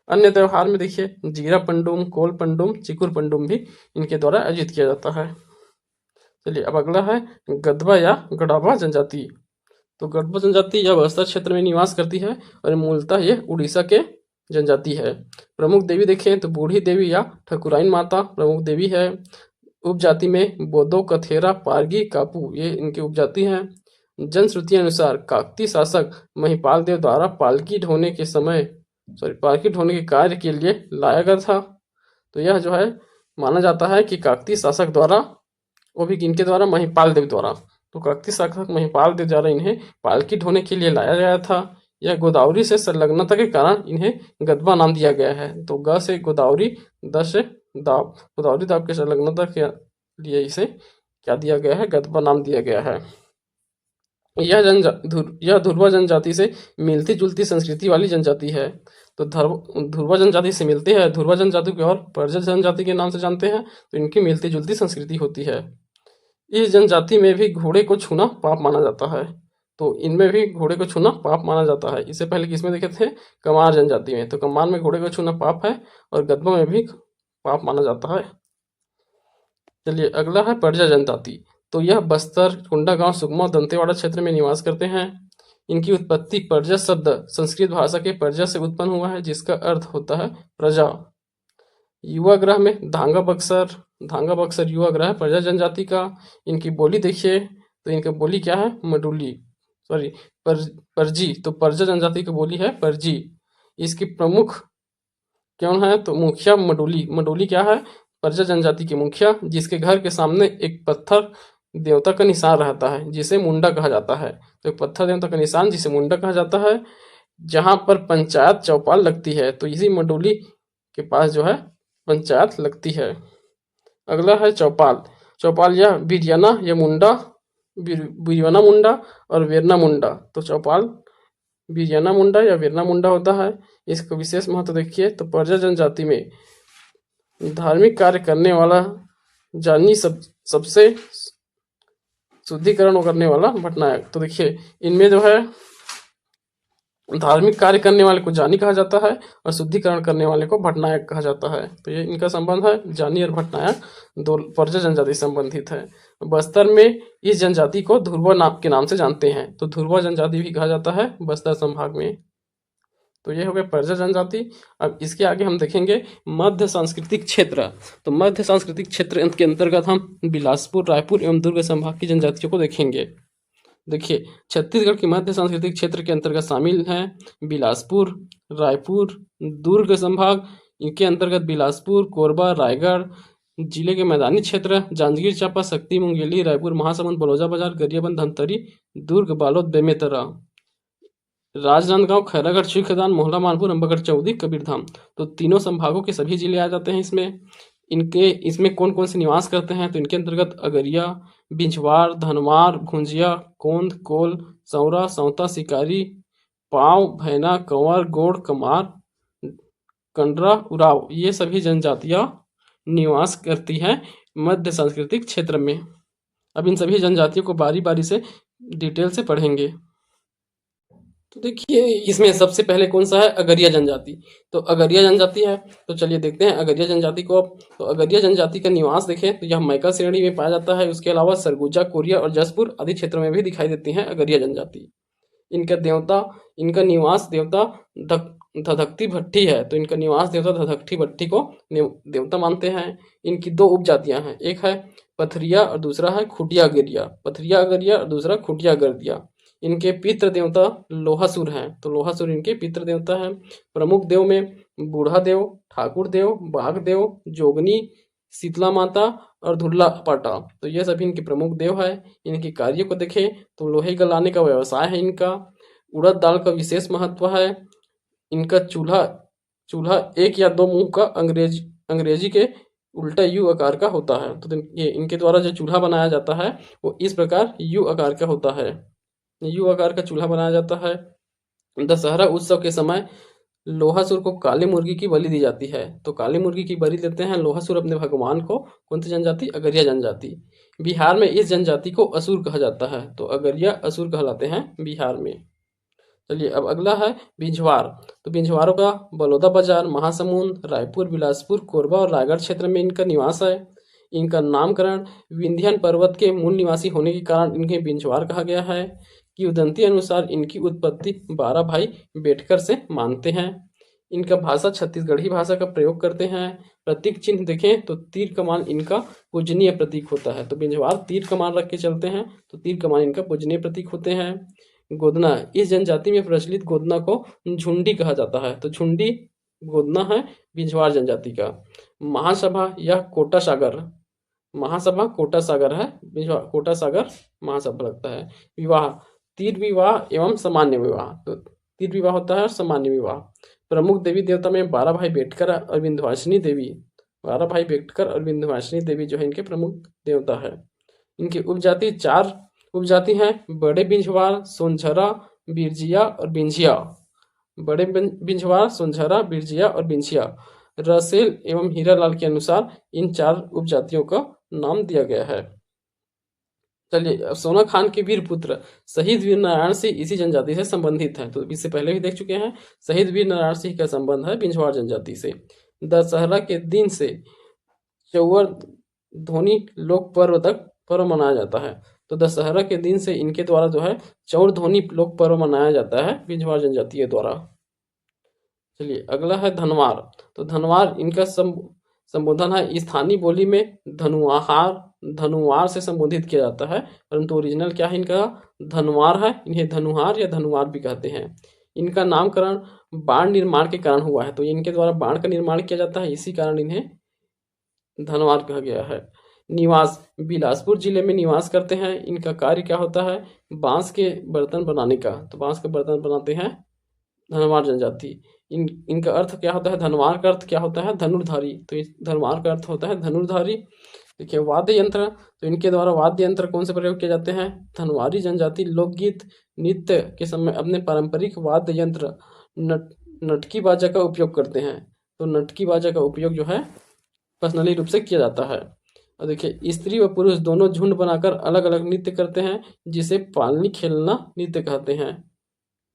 Speaker 1: अन्य त्योहार में देखिए जीरा पंडुम, कोल पंडुम, चिकुर पंडुम भी इनके द्वारा आयोजित किया जाता है। चलिए अब अगला है गदवा या गड़ावा जनजाति। तो गड़वा जनजाति यह बस्तर क्षेत्र में निवास करती है और मूलतः यह उड़ीसा के जनजाति है। प्रमुख देवी देखें तो बूढ़ी देवी या ठकुराइन माता प्रमुख देवी है। उपजाति में बोदो, कथेरा, पारगी, कापू ये इनकी उपजाति हैं। जनश्रुति अनुसार काकती शासक महिपाल देव द्वारा पालकी ढोने के कार्य के लिए लाया गया था। तो यह जो है माना जाता है कि काकती शासक द्वारा, वो भी किनके द्वारा, महिपाल देव द्वारा। तो काकती शासक महिपाल देव द्वारा इन्हें पालकी ढोने के लिए लाया गया था। यह गोदावरी से संलग्नता के कारण इन्हें गदवा नाम दिया गया है। तो ग से गोदावरी, द से दाब, गोदावरी दाब के संलग्नता के लिए इसे क्या दिया गया है, गदवा नाम दिया गया है। यह धुरवा जनजाति से मिलती जुलती संस्कृति वाली जनजाति है। तो धुरवा जनजाति से मिलते हैं। धुरवा जनजाति को और परजल जनजाति के नाम से जानते हैं। तो इनकी मिलती जुलती संस्कृति होती है। इस जनजाति में भी घोड़े को छूना पाप माना जाता है। तो इनमें भी घोड़े को छूना पाप माना जाता है। इससे पहले किसमें देखे थे, कमार जनजाति में। तो कमार में घोड़े को छूना पाप है और गदवा में भी पाप माना जाता है। चलिए अगला है परिजा जनजाति। तो यह बस्तर, कोंडागांव, सुकमा, दंतेवाड़ा क्षेत्र में निवास करते हैं। इनकी उत्पत्ति परिजा शब्द संस्कृत भाषा के परिजा से उत्पन्न हुआ है, जिसका अर्थ होता है प्रजा। युवा ग्रह में धांगा बक्सर युवा ग्रह परिजा जनजाति का। इनकी बोली देखिए, तो इनका बोली क्या है, मडुली, सॉरी परजी। तो परिजा जनजाति की बोली है परजी। इसकी प्रमुख कौन है, तो मुखिया मडोली। मडोली क्या है, परिजा जनजाति की मुखिया, जिसके घर के सामने एक पत्थर देवता का निशान रहता है, जिसे मुंडा कहा जाता है। तो एक पत्थर देवता का निशान जिसे मुंडा कहा जाता है, जहां पर पंचायत चौपाल लगती है, तो इसी मडोली के पास जो है पंचायत लगती है। अगला है चौपाल। चौपाल या बिरयाना या मुंडा, बिरयाना मुंडा और वेरना मुंडा। तो चौपाल बिरयाना मुंडा या वेरना मुंडा होता है। इसका विशेष महत्व देखिए, तो परिजा जनजाति में धार्मिक कार्य करने वाला जानी सबसे शुद्धिकरण करने वाला भटनायक। तो देखिए इनमें जो है धार्मिक कार्य करने वाले को जानी कहा जाता है और शुद्धिकरण करने वाले को भटनायक कहा जाता है। तो ये इनका संबंध है, जानी और भटनायक दो परिजा जनजाति संबंधित है। बस्तर में इस जनजाति को ध्रुवा नाम के नाम से जानते हैं, तो ध्रुवा जनजाति भी कहा जाता है बस्तर संभाग में। तो ये हो गया परिजा जनजाति। अब इसके आगे हम देखेंगे मध्य सांस्कृतिक क्षेत्र। तो मध्य सांस्कृतिक क्षेत्र के अंतर्गत हम बिलासपुर, रायपुर एवं दुर्ग संभाग की जनजातियों को देखेंगे। देखिए छत्तीसगढ़ के मध्य सांस्कृतिक क्षेत्र के अंतर्गत शामिल हैं बिलासपुर, रायपुर, दुर्ग संभाग। इनके अंतर्गत बिलासपुर, कोरबा, रायगढ़ जिले के मैदानी क्षेत्र, जांजगीर चांपा, शक्ति, मुंगेली, रायपुर, महासमुंद, बलौदाबाजार, गरियाबंद, धमतरी, दुर्ग, बालोद, बेमेतरा, राजनांदगांव, खैरागढ़, चीखदान, मोहला, मानपुर, अंबागढ़, चौदी, कबीरधाम। तो तीनों संभागों के सभी जिले आ जाते हैं इसमें। इसमें कौन कौन से निवास करते हैं, तो इनके अंतर्गत अगरिया, बिंझवार, धनवार, भुंजिया, कोंद, कोल, सौरा, सौता, शिकारी, पाव, भैना, कंवर, गोड़, कमार, कंडरा, उराव, ये सभी जनजातियां निवास करती हैं मध्य सांस्कृतिक क्षेत्र में। अब इन सभी जनजातियों को बारी बारी से डिटेल से पढ़ेंगे। तो देखिए इसमें सबसे पहले कौन सा है, अगरिया जनजाति। तो अगरिया जनजाति है, तो चलिए देखते हैं अगरिया जनजाति को। तो अगरिया जनजाति का निवास देखें तो यह मैका श्रेणी में पाया जाता है। उसके अलावा सरगुजा, कोरिया और जसपुर आदि क्षेत्रों में भी दिखाई देती हैं अगरिया जनजाति। इनका निवास देवता धधकती भट्टी है, तो इनका निवास देवता धधकती भट्टी को देवता मानते हैं। इनकी दो उपजातियां हैं, एक है पथरिया और दूसरा है खुटिया गिरिया। पथरिया अगरिया और दूसरा खुटिया गर्दिया। इनके पितृ देवता लोहासुर हैं, तो लोहासुर इनके पितृ देवता हैं। प्रमुख देव में बूढ़ा देव, ठाकुर देव, बाघ देव, जोगनी, शीतला माता और धुल्ला पाटा, तो ये सभी इनके प्रमुख देव है। इनके कार्य को देखें तो लोहे गलाने का व्यवसाय है इनका। उड़द दाल का विशेष महत्व है। इनका चूल्हा एक या दो मुंह का अंग्रेजी के उल्टा यू आकार का होता है। तो ये इनके द्वारा जो चूल्हा बनाया जाता है वो इस प्रकार यू आकार का होता है। यू आकार का चूल्हा बनाया जाता है। दशहरा उत्सव के समय लोहासुर को काली मुर्गी की बलि दी जाती है, तो काली मुर्गी की बलि देते हैं लोहासुर अपने भगवान को। कौन सी जनजाति, अगरिया जनजाति। बिहार में इस जनजाति को असुर कहा जाता है, तो अगरिया असुर कहलाते हैं बिहार में। चलिए अब अगला है बिंझवार। तो बिंझवारों का बलौदाबाजार, महासमुंद, रायपुर, बिलासपुर, कोरबा और रायगढ़ क्षेत्र में इनका निवास है। इनका नामकरण विंध्यन पर्वत के मूल निवासी होने के कारण इन्हें बिंझवार कहा गया है। किंवदंती अनुसार इनकी उत्पत्ति 12 भाई बेटकर से मानते हैं। इनका भाषा छत्तीसगढ़ी भाषा का प्रयोग करते हैं। प्रतीक चिन्ह देखें तो तीर कमान इनका पूजनीय प्रतीक होता है, तो बिंझवार तीर कमान रख के चलते हैं, तो तीर कमान इनका पूजनीय प्रतीक होते हैं। गोदना, इस जनजाति में प्रचलित गोदना को झुंडी कहा जाता है, तो झुंडी गोदना है बिंझवार जनजाति का। महासभा या कोटा सागर, महासभा कोटा सागर है, कोटा सागर महासभा लगता है। विवाह, तीर विवाह एवं सामान्य विवाह, तो तीर विवाह होता है और सामान्य विवाह। प्रमुख देवी देवता में 12 भाई बेटकर और विंध्यवासिनी देवी, 12 भाई बेटकर और विंध्यवासिनी देवी जो है इनके प्रमुख देवता है। इनकी उपजाति 4 उपजाति हैं, बड़े बिंझवार, सोनझरा, बिरजिया और बिंझिया। बड़े बिंझवार, सोनझरा, बिरजिया और बिंझिया। रसेल एवं हीरालाल के अनुसार इन 4 उपजातियों का नाम दिया गया है। चलिए सोना खान के वीर पुत्र शहीद वीर नारायण सिंह इसी जनजाति से संबंधित हैं, तो इससे पहले भी देख चुके हैं। शहीद वीर नारायण सिंह का संबंध है बिंझवार जनजाति से। दशहरा के दिन से चौवर धोनी लोक पर्व तक पर्व मनाया जाता है। तो दशहरा के दिन से इनके द्वारा जो है चौर धोनी लोक पर्व मनाया जाता है बिंझवार जनजाति के द्वारा। चलिए अगला है धनवार। तो धनवार इनका संबोधन है स्थानीय बोली में धनुआहार धनुवार से संबोधित किया जाता है, परंतु ओरिजिनल क्या है इनका धनवार है। इन्हें धनुहार या धनुवार भी कहते हैं। इनका नामकरण बाण निर्माण के कारण हुआ है, तो इनके द्वारा बाण का निर्माण किया जाता है, इसी कारण इन्हें धनवार कहा गया है। निवास बिलासपुर जिले में निवास करते हैं। इनका कार्य क्या होता है बांस के बर्तन बनाने का, तो बांस के बर्तन बनाते हैं धनवार जनजाति। इनका अर्थ क्या होता है धनवार का अर्थ क्या होता है धनुर्धारी, तो इस धनवार का अर्थ होता है धनुर्धारी। देखिए वाद्य यंत्र, तो इनके द्वारा वाद्य यंत्र कौन से प्रयोग किए जाते हैं धनवारी जनजाति लोकगीत नृत्य के समय अपने पारंपरिक वाद्य यंत्र नटकी बाजा का उपयोग करते हैं। तो नटकी बाजा का उपयोग जो है पर्सनली रूप से किया जाता है। और देखिए स्त्री व पुरुष दोनों झुंड बनाकर अलग अलग नृत्य करते हैं, जिसे पालनी खेलना नृत्य कहते हैं।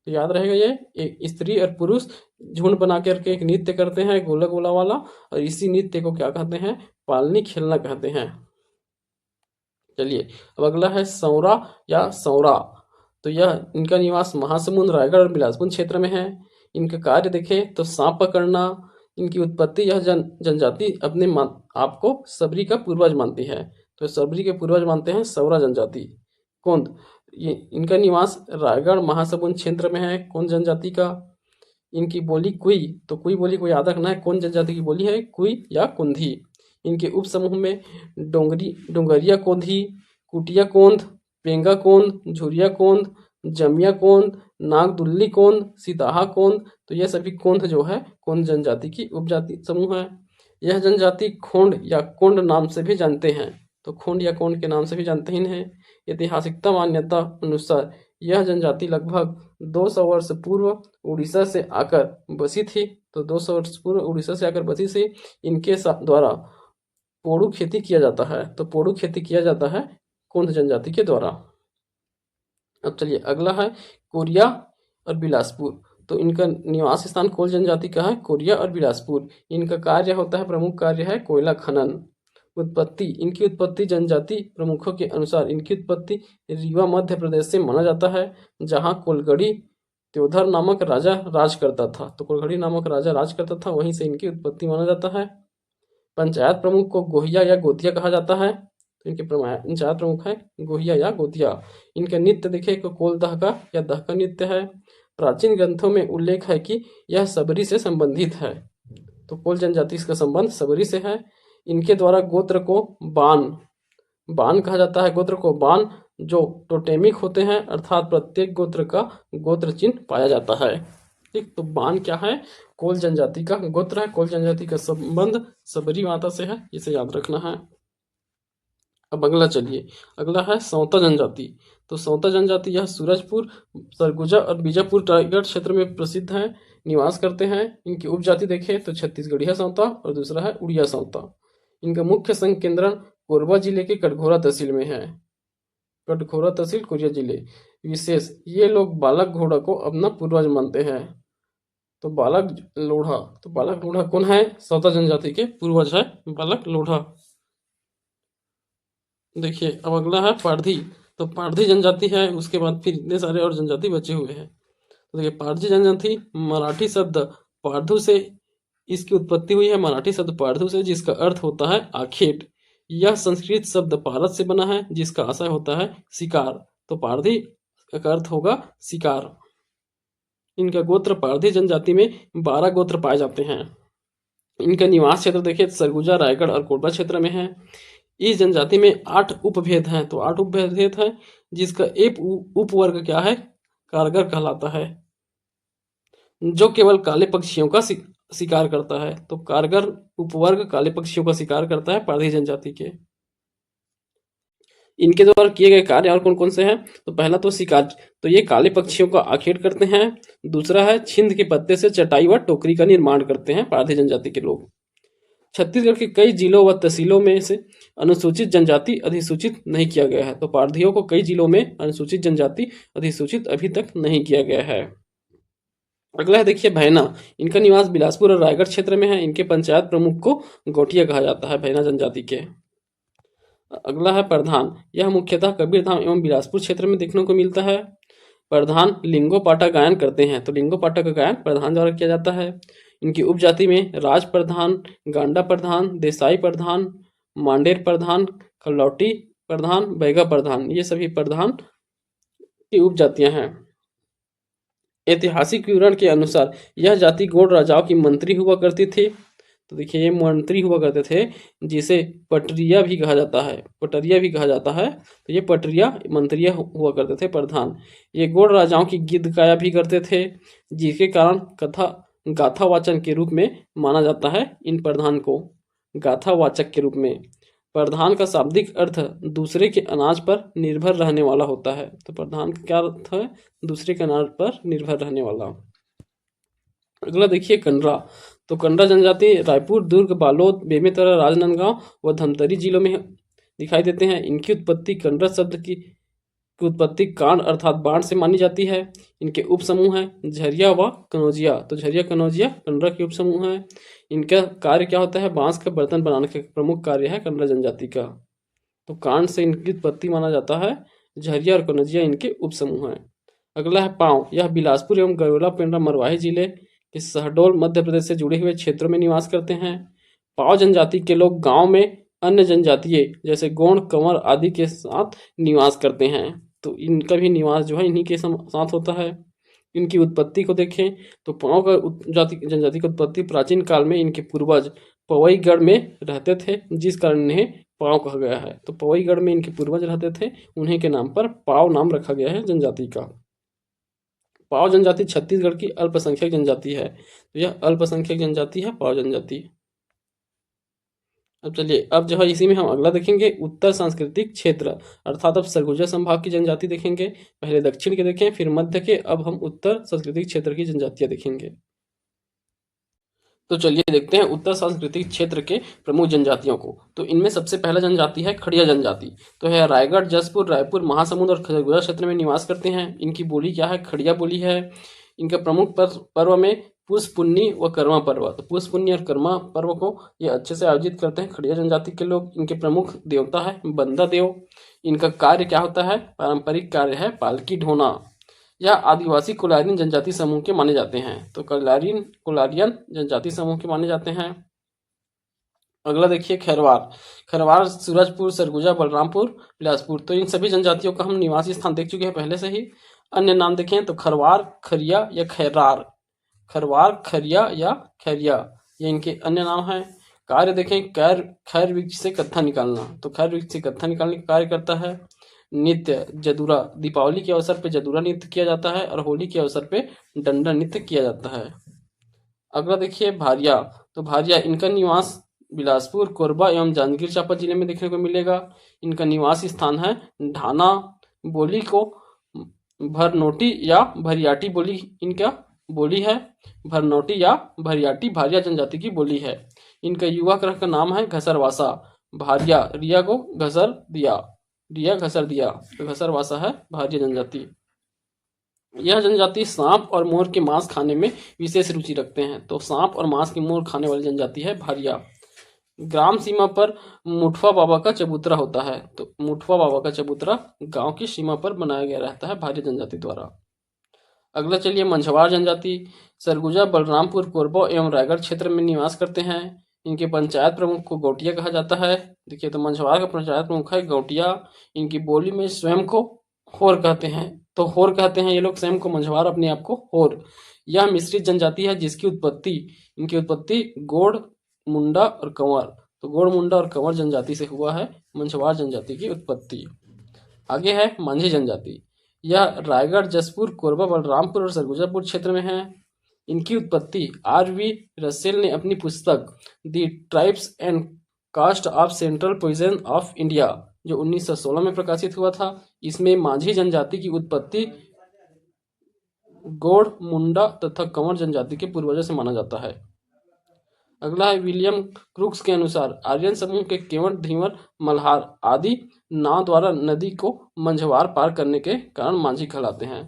Speaker 1: तो याद रहेगा ये एक स्त्री और पुरुष झुंड बना करके एक नृत्य करते हैं गोला गोला वाला, और इसी नृत्य को क्या कहते हैं पालनी खेलना कहते हैं। चलिए अब अगला है सौरा या सौरा। तो यह इनका निवास महासमुंद रायगढ़ और बिलासपुर क्षेत्र में है। इनका कार्य देखें तो सांप पकड़ना। इनकी उत्पत्ति यह जनजाति अपने आप को सबरी का पूर्वज मानती है, तो सबरी के पूर्वज मानते हैं सौरा जनजाति। कौंद ये इनका निवास रायगढ़ महासमुंद क्षेत्र में है। कौन जनजाति का इनकी बोली कुई, तो कुई बोली को याद रखना है, कौन जनजाति की बोली है कुई या कुंधी। इनके उप समूह में डोंगरिया कोंधी, कुटिया कोंद, पेंगा कोंद, झुरिया कोंद, जमिया कोंद, नागदुल्ली कोंद, सीताहा कोंद, तो यह सभी कोंद जो है कोंद जनजाति की उपजाति समूह है। यह जनजाति खोंड या कोंड नाम से भी जानते हैं, तो खोंड या कोंड के नाम से भी जानते ही हैं। ऐतिहासिकता मान्यता अनुसार यह जनजाति लगभग 200 वर्ष पूर्व उड़ीसा से आकर बसी थी। तो 200 वर्ष पूर्व उड़ीसा से आकर बसी थी। इनके द्वारा पोड़ू खेती किया जाता है, तो पोड़ू खेती किया जाता है कोंद जनजाति के द्वारा। अब चलिए अगला है कोरिया और बिलासपुर। तो इनका निवास स्थान कोल जनजाति का है कोरिया और बिलासपुर। इनका कार्य होता है प्रमुख कार्य है कोयला खनन। उत्पत्ति इनकी उत्पत्ति जनजाति प्रमुखों के अनुसार इनकी उत्पत्ति रीवा मध्य प्रदेश से माना जाता है, जहां कोलगढ़ी त्योधर नामक राजा राज करता था। तो कोलगढ़ी नामक राजा राज करता था, वहीं से इनकी उत्पत्ति माना जाता है। पंचायत प्रमुख को गोहिया या गोतिया कहा जाता है, तो इनके पंचायत प्रमुख है गोहिया या गोतिया। इनका नृत्य देखे तो कोल दहका या दहका नृत्य है। प्राचीन ग्रंथों में उल्लेख है कि यह सबरी से संबंधित है, तो कोल जनजाति का संबंध सबरी से है। इनके द्वारा गोत्र को बान कहा जाता है। गोत्र को बान जो टोटेमिक होते हैं, अर्थात प्रत्येक गोत्र का गोत्र चिन्ह पाया जाता है। ठीक, तो बान क्या है कोल जनजाति का गोत्र है। कोल जनजाति का संबंध सबरी माता से है, इसे याद रखना है। अब अगला चलिए अगला है सौता जनजाति। तो सौता जनजाति यह सूरजपुर सरगुजा और बीजापुर रायगढ़ क्षेत्र में प्रसिद्ध है, निवास करते हैं। इनकी उपजाति देखें तो छत्तीसगढ़िया सौता और दूसरा है उड़िया सौता। इनका मुख्य संकेंद्रण कोरबा जिले के कटघोरा तहसील में है। कटघोरा तहसील कोरिया जिले। विशेष ये लोग बालक घोड़ा को अपना पूर्वज मानते हैं। तो बालक लोढ़ा कौन है सौता जनजाति के पूर्वज है बालक लोढ़ा। देखिए अब अगला है पारधी। तो पारधी जनजाति है, उसके बाद फिर इतने सारे और जनजाति बचे हुए हैं। तो देखिए पारधी जनजाति मराठी शब्द पारधु से इसकी उत्पत्ति हुई है, मराठी शब्द पारधु से, जिसका अर्थ होता है आखेट। यह संस्कृत शब्द पारद से बना है, जिसका आशय होता है शिकार। तो पारधी का अर्थ होगा शिकार। इनका गोत्र पारधी जनजाति में 12 गोत्र पाए जाते हैं। इनका निवास क्षेत्र देखिए सरगुजा रायगढ़ और कोरबा क्षेत्र में है। इस जनजाति में 8 उपभेद हैं, तो 8 उपभेद है, जिसका एक उपवर्ग क्या है कारगर कहलाता है, जो केवल काले पक्षियों का शिकार करता है। तो कारगर उपवर्ग काले पक्षियों का शिकार करता है पारधी जनजाति के। इनके द्वारा किए गए कार्य और कौन कौन से हैं, तो पहला तो शिकार, तो ये काले पक्षियों का आखेट करते हैं। दूसरा है छिंद के पत्ते से चटाई व टोकरी का निर्माण करते हैं पारधी जनजाति के लोग। छत्तीसगढ़ के कई जिलों व तहसीलों में से अनुसूचित जनजाति अधिसूचित नहीं किया गया है। तो पारधियों को कई जिलों में अनुसूचित जनजाति अधिसूचित अभी तक नहीं किया गया है। अगला है देखिए भैना। इनका निवास बिलासपुर और रायगढ़ क्षेत्र में है। इनके पंचायत प्रमुख को गोटिया कहा जाता है भैना जनजाति के। अगला है प्रधान। यह मुख्यतः कबीरधाम एवं बिलासपुर क्षेत्र में देखने को मिलता है। प्रधान लिंगो पाटा गायन करते हैं, तो लिंगो पाटा का गायन प्रधान द्वारा किया जाता है। इनकी उपजाति में राज प्रधान, गांडा प्रधान, देसाई प्रधान, मांडेर प्रधान, खलौटी प्रधान, बैगा प्रधान, ये सभी प्रधान की उपजातियां हैं। ऐतिहासिक विवरण के अनुसार यह जाति गौड़ राजाओं की मंत्री हुआ करती थी। तो देखिए ये मंत्री हुआ करते थे, जिसे पटरिया भी कहा जाता है, पटरिया भी कहा जाता है। तो ये पटरिया मंत्रिया हुआ करते थे प्रधान। ये गौड़ राजाओं की गीत गाया भी करते थे, जिसके कारण कथा गाथा वाचन के रूप में माना जाता है इन प्रधान को, गाथा वाचक के रूप में। प्रधान का शाब्दिक अर्थ दूसरे के अनाज पर निर्भर रहने वाला होता है। तो प्रधान का क्या अर्थ है? दूसरे के अनाज पर निर्भर रहने वाला। अगला देखिए कंडरा। तो कंडरा जनजाति रायपुर, दुर्ग, बालोद, बेमेतरा, राजनांदगांव व धमतरी जिलों में दिखाई देते हैं। इनकी उत्पत्ति कंडरा शब्द की उत्पत्ति कांड अर्थात बाण से मानी जाती है। इनके उप समूह हैं झरिया व कनौजिया। तो झरिया कनौजिया कंडरा के उप समूह हैं। इनका कार्य क्या होता है? बांस का बर्तन बनाने का प्रमुख कार्य है कंडरा जनजाति का। तो कांड से इनकी उत्पत्ति माना जाता है। झरिया और कनौजिया इनके उप समूह हैं। अगला है पांव। यह बिलासपुर एवं गढ़वा, पेंड्रा, मरवाही जिले के शहडोल मध्य प्रदेश से जुड़े हुए क्षेत्रों में निवास करते हैं। पांव जनजाति के लोग गांव में अन्य जनजातीय जैसे गोंड, कंवर आदि के साथ निवास करते हैं। तो इनका भी निवास जो है इन्हीं के साथ होता है। इनकी उत्पत्ति को देखें तो पांव का जनजाति की उत्पत्ति प्राचीन काल में इनके पूर्वज पवईगढ़ में रहते थे, जिस कारण इन्हें पांव कहा गया है। तो पवईगढ़ में इनके पूर्वज रहते थे, उन्हीं के नाम पर पांव नाम रखा गया है जनजाति का। पाव जनजाति छत्तीसगढ़ की अल्पसंख्यक जनजाति है। तो यह अल्पसंख्यक जनजाति है पाव जनजाति। अब चलिए, अब जो है इसी में हम अगला देखेंगे उत्तर सांस्कृतिक क्षेत्र, अर्थात अब सरगुजा संभाग की जनजाति देखेंगे। पहले दक्षिण के देखें, फिर मध्य के, अब हम उत्तर सांस्कृतिक क्षेत्र की जनजातियां देखेंगे। तो चलिए देखते हैं उत्तर सांस्कृतिक क्षेत्र के प्रमुख जनजातियों को। तो इनमें सबसे पहला जनजाति है खड़िया जनजाति। तो है रायगढ़, जसपुर, रायपुर, महासमुंद और सरगुजा क्षेत्र में निवास करते हैं। इनकी बोली क्या है? खड़िया बोली है। इनका प्रमुख पर्व में पुष पुन्नी व कर्मा पर्व। तो पुष पुन्नी और कर्मा पर्व को ये अच्छे से आयोजित करते हैं खड़िया जनजाति के लोग। इनके प्रमुख देवता है बंदा देव। इनका कार्य क्या होता है? पारंपरिक कार्य है पालकी ढोना। यह आदिवासी कोलारियन जनजाति समूह के माने जाते हैं। तो कोलारियन जनजाति समूह के माने जाते हैं। अगला देखिए खैरवार। खैरवार सूरजपुर, सरगुजा, बलरामपुर, बिलासपुर। तो इन सभी जनजातियों का हम निवासी स्थान देख चुके हैं पहले से ही। अन्य नाम देखें तो खरवार, खरिया या खैरार। खरवार, खरिया या खैरिया, ये इनके अन्य नाम हैं। कार्य देखें खैर वृक्ष से कत्था निकालना। तो खैर वृक्ष से कत्था निकालने का कार्य करता है। नित्य जदुरा, दीपावली के अवसर पे जदुरा नृत्य किया जाता है और होली के अवसर पे डंडा नृत्य किया जाता है। अगला देखिए भारिया। तो भारिया इनका निवास बिलासपुर, कोरबा एवं जांजगीर चांपा जिले में देखने को मिलेगा। इनका निवास स्थान है ढाना। बोली को भरनोटी या भरियाटी बोली इनका बोली है। भरनोटी या भरियाटी भारिया जनजाति की बोली है। इनका युवा ग्रह का नाम है घसरवासा। भारिया रिया को घसर दिया, रिया घसर दिया, तो घसरवासा है भारिया जनजाति। यह जनजाति सांप और मोर के मांस खाने में विशेष रुचि रखते हैं। तो सांप और मांस के मोर खाने वाली जनजाति है भारिया। ग्राम सीमा पर मुठवा बाबा का चबूतरा होता है। तो मुठवा बाबा का चबूतरा गांव की सीमा पर बनाया गया रहता है भारिया जनजाति द्वारा। अगला चलिए मंझवार जनजाति। सरगुजा, बलरामपुर, कोरबा एवं रायगढ़ क्षेत्र में निवास करते हैं। इनके पंचायत प्रमुख को गौटिया कहा जाता है। देखिए तो मंझवार का पंचायत प्रमुख है गौटिया। इनकी बोली में स्वयं को होर कहते हैं। तो होर कहते हैं ये लोग स्वयं को, मंझवार अपने आप को होर। यह मिश्रित जनजाति है जिसकी इनकी उत्पत्ति गोड़, मुंडा और कंवर। तो गोड़, मुंडा और कंवर जनजाति से हुआ है मंझवार जनजाति की उत्पत्ति। आगे है मांझी जनजाति। यह रायगढ़, जसपुर, कोरबा, बलरामपुर और सरगुजापुर क्षेत्र में है। इनकी उत्पत्ति आर.वी. रसेल ने अपनी पुस्तक the tribes and caste of central position of India जो 1916 में प्रकाशित हुआ था, इसमें मांझी जनजाति की उत्पत्ति गोड़, मुंडा तथा कंवर जनजाति के पूर्वजों से माना जाता है। अगला है विलियम क्रूक्स के अनुसार आर्यन समूह के केवट, धीवर, मल्हार आदि नाव द्वारा नदी को मंझवार पार करने के कारण मांझी कहलाते हैं।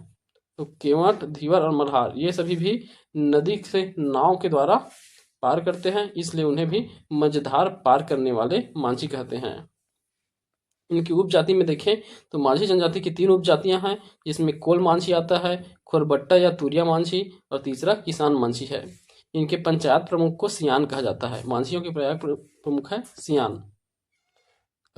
Speaker 1: तो केवट, धीवर और मल्हार ये सभी भी नदी से नाव के द्वारा पार करते हैं, इसलिए उन्हें भी मझधार पार करने वाले मांझी कहते हैं। इनकी उपजाति में देखें तो माझी जनजाति की 3 उपजातियां हैं, जिसमें कोल मांझी आता है, खोरबट्टा या तुरिया मांझी और तीसरा किसान मांझी है। इनके पंचायत प्रमुख को सियान कहा जाता है। मांझियों के प्रमुख है सियान।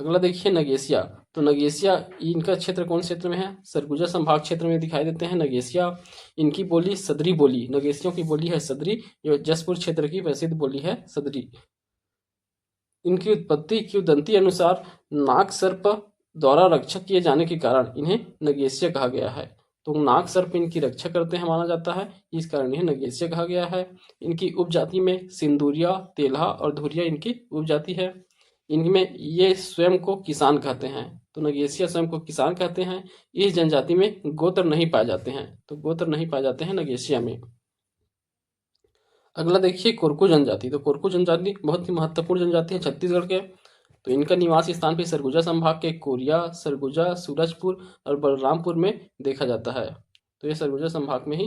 Speaker 1: अगला देखिए नगेशिया। तो नगेशिया इनका क्षेत्र कौन क्षेत्र में है? सरगुजा संभाग क्षेत्र में दिखाई देते हैं नगेशिया। इनकी बोली सदरी बोली, नगेशियों की बोली है सदरी, जो जसपुर क्षेत्र की प्रसिद्ध बोली है सदरी। इनकी उत्पत्ति किंवदंती अनुसार नाग सर्प द्वारा रक्षा किए जाने के कारण इन्हें नगेशिया कहा गया है। तो नाग सर्प इनकी रक्षा करते हैं माना जाता है, इस कारण इन्हें नगेशिया कहा गया है। इनकी उपजाति में सिंदूरिया, तेल्हा और धुरिया इनकी उपजाति है। इनमें ये स्वयं को किसान कहते हैं, तो नगेशिया स्वयं को किसान कहते हैं। इस जनजाति में गोत्र नहीं पाए जाते हैं, तो गोत्र नहीं पाए जाते हैं नगेशिया में। अगला देखिए कोरकू जनजाति। तो कोरकू जनजाति बहुत ही महत्वपूर्ण जनजाति है छत्तीसगढ़ के। तो इनका निवास स्थान भी सरगुजा संभाग के कोरिया, सरगुजा, सूरजपुर और बलरामपुर में देखा जाता है। तो ये सरगुजा संभाग में ही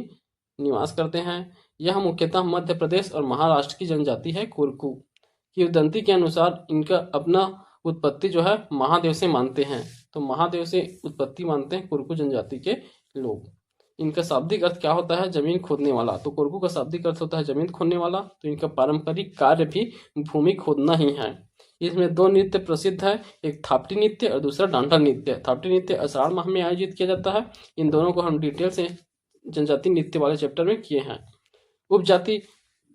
Speaker 1: निवास करते हैं। यह मुख्यतः मध्य प्रदेश और महाराष्ट्र की जनजाति है कोरकू। किंवदंती के अनुसार इनका अपना उत्पत्ति जो है महादेव से मानते हैं, तो महादेव से उत्पत्ति मानते हैं कोरकू जनजाति के लोग। इनका शाब्दिक अर्थ क्या होता है? जमीन खोदने वाला। तो कोरकू का शाब्दिक अर्थ होता है जमीन खोदने वाला। तो इनका पारंपरिक कार्य भी भूमि खोदना ही है। इसमें 2 नृत्य प्रसिद्ध है, एक थापटी नृत्य और दूसरा डांडा नृत्य। थापटी नृत्य आषाढ़ माह में आयोजित किया जाता है। इन दोनों को हम डिटेल से जनजाति नृत्य वाले चैप्टर में किए हैं। उपजाति,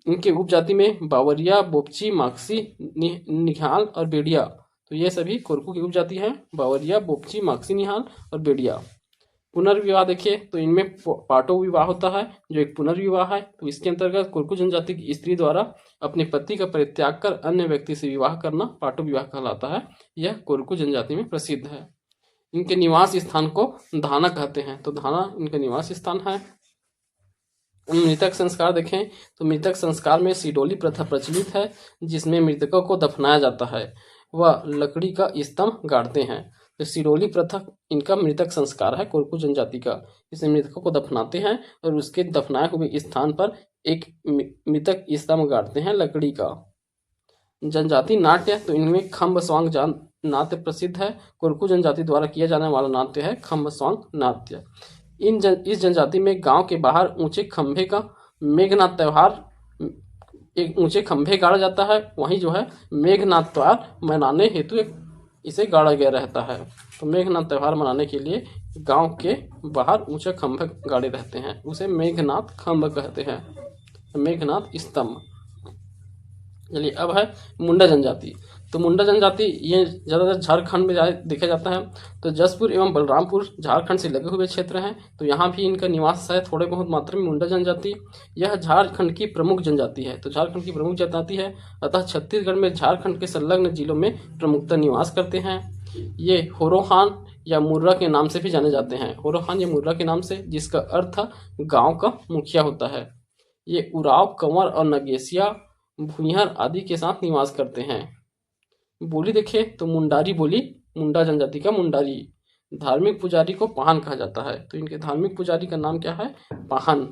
Speaker 1: इनके उपजाति में बावरिया, बोपची, माक्सी, निहाल और बेड़िया। तो ये सभी कोरकू की उपजाति है, बावरिया, बोपची, माक्सी, निहाल और बेड़िया। पुनर्विवाह देखिए तो इनमें पाटो विवाह होता है, जो एक पुनर्विवाह है। तो इसके अंतर्गत कोरकू जनजाति की स्त्री द्वारा अपने पति का परित्याग कर अन्य व्यक्ति से विवाह करना पाटो विवाह कहलाता है। यह कोरकू जनजाति में प्रसिद्ध है। इनके निवास स्थान को धाना कहते हैं, तो धाना इनका निवास स्थान है। मृतक संस्कार देखें तो मृतक संस्कार में सिडोली प्रथा प्रचलित है, जिसमें मृतकों को दफनाया जाता है, वह लकड़ी का स्तंभ गाड़ते हैं। तो सिडोली प्रथा इनका मृतक संस्कार है कोरकू जनजाति का। इसमें मृतकों को दफनाते हैं और उसके दफनाए हुए स्थान पर एक मृतक स्तंभ गाड़ते हैं लकड़ी का। जनजाति नाट्य, तो इनमें खम्ब स्वांग नाट्य प्रसिद्ध है। कोरकू जनजाति द्वारा किया जाने वाला नाट्य है खम्ब स्वांग नाट्य। इस जनजाति में गांव के बाहर ऊंचे खंभे का मेघनाथ त्योहार, एक ऊंचे खंभे गाड़ा जाता है, वहीं जो है मेघनाथ त्योहार मनाने हेतु इसे गाड़ा गया रहता है। तो मेघनाथ त्योहार मनाने के लिए गांव के बाहर ऊंचे खंभे गाड़े रहते हैं, उसे मेघनाथ खंभ कहते हैं, मेघनाथ स्तंभ। चलिए अब है मुंडा जनजाति। तो मुंडा जनजाति ये ज़्यादातर झारखंड में देखा जाता है। तो जसपुर एवं बलरामपुर झारखंड से लगे हुए क्षेत्र हैं, तो यहाँ भी इनका निवास है थोड़े बहुत मात्रा में मुंडा जनजाति। यह झारखंड की प्रमुख जनजाति है, तो झारखंड की प्रमुख जनजाति है, अतः छत्तीसगढ़ में झारखंड के संलग्न जिलों में प्रमुखता निवास करते हैं। ये होरोहान या मुर्रा के नाम से भी जाने जाते हैं, होरोहान या मुर्रा के नाम से, जिसका अर्थ गाँव का मुखिया होता है। ये उराव, कंवर और नगेशिया, भूइहर आदि के साथ निवास करते हैं। बोली देखे तो मुंडारी बोली, मुंडा जनजाति का मुंडारी। धार्मिक पुजारी को पाहन कहा जाता है, तो इनके धार्मिक पुजारी का नाम क्या है? पाहन।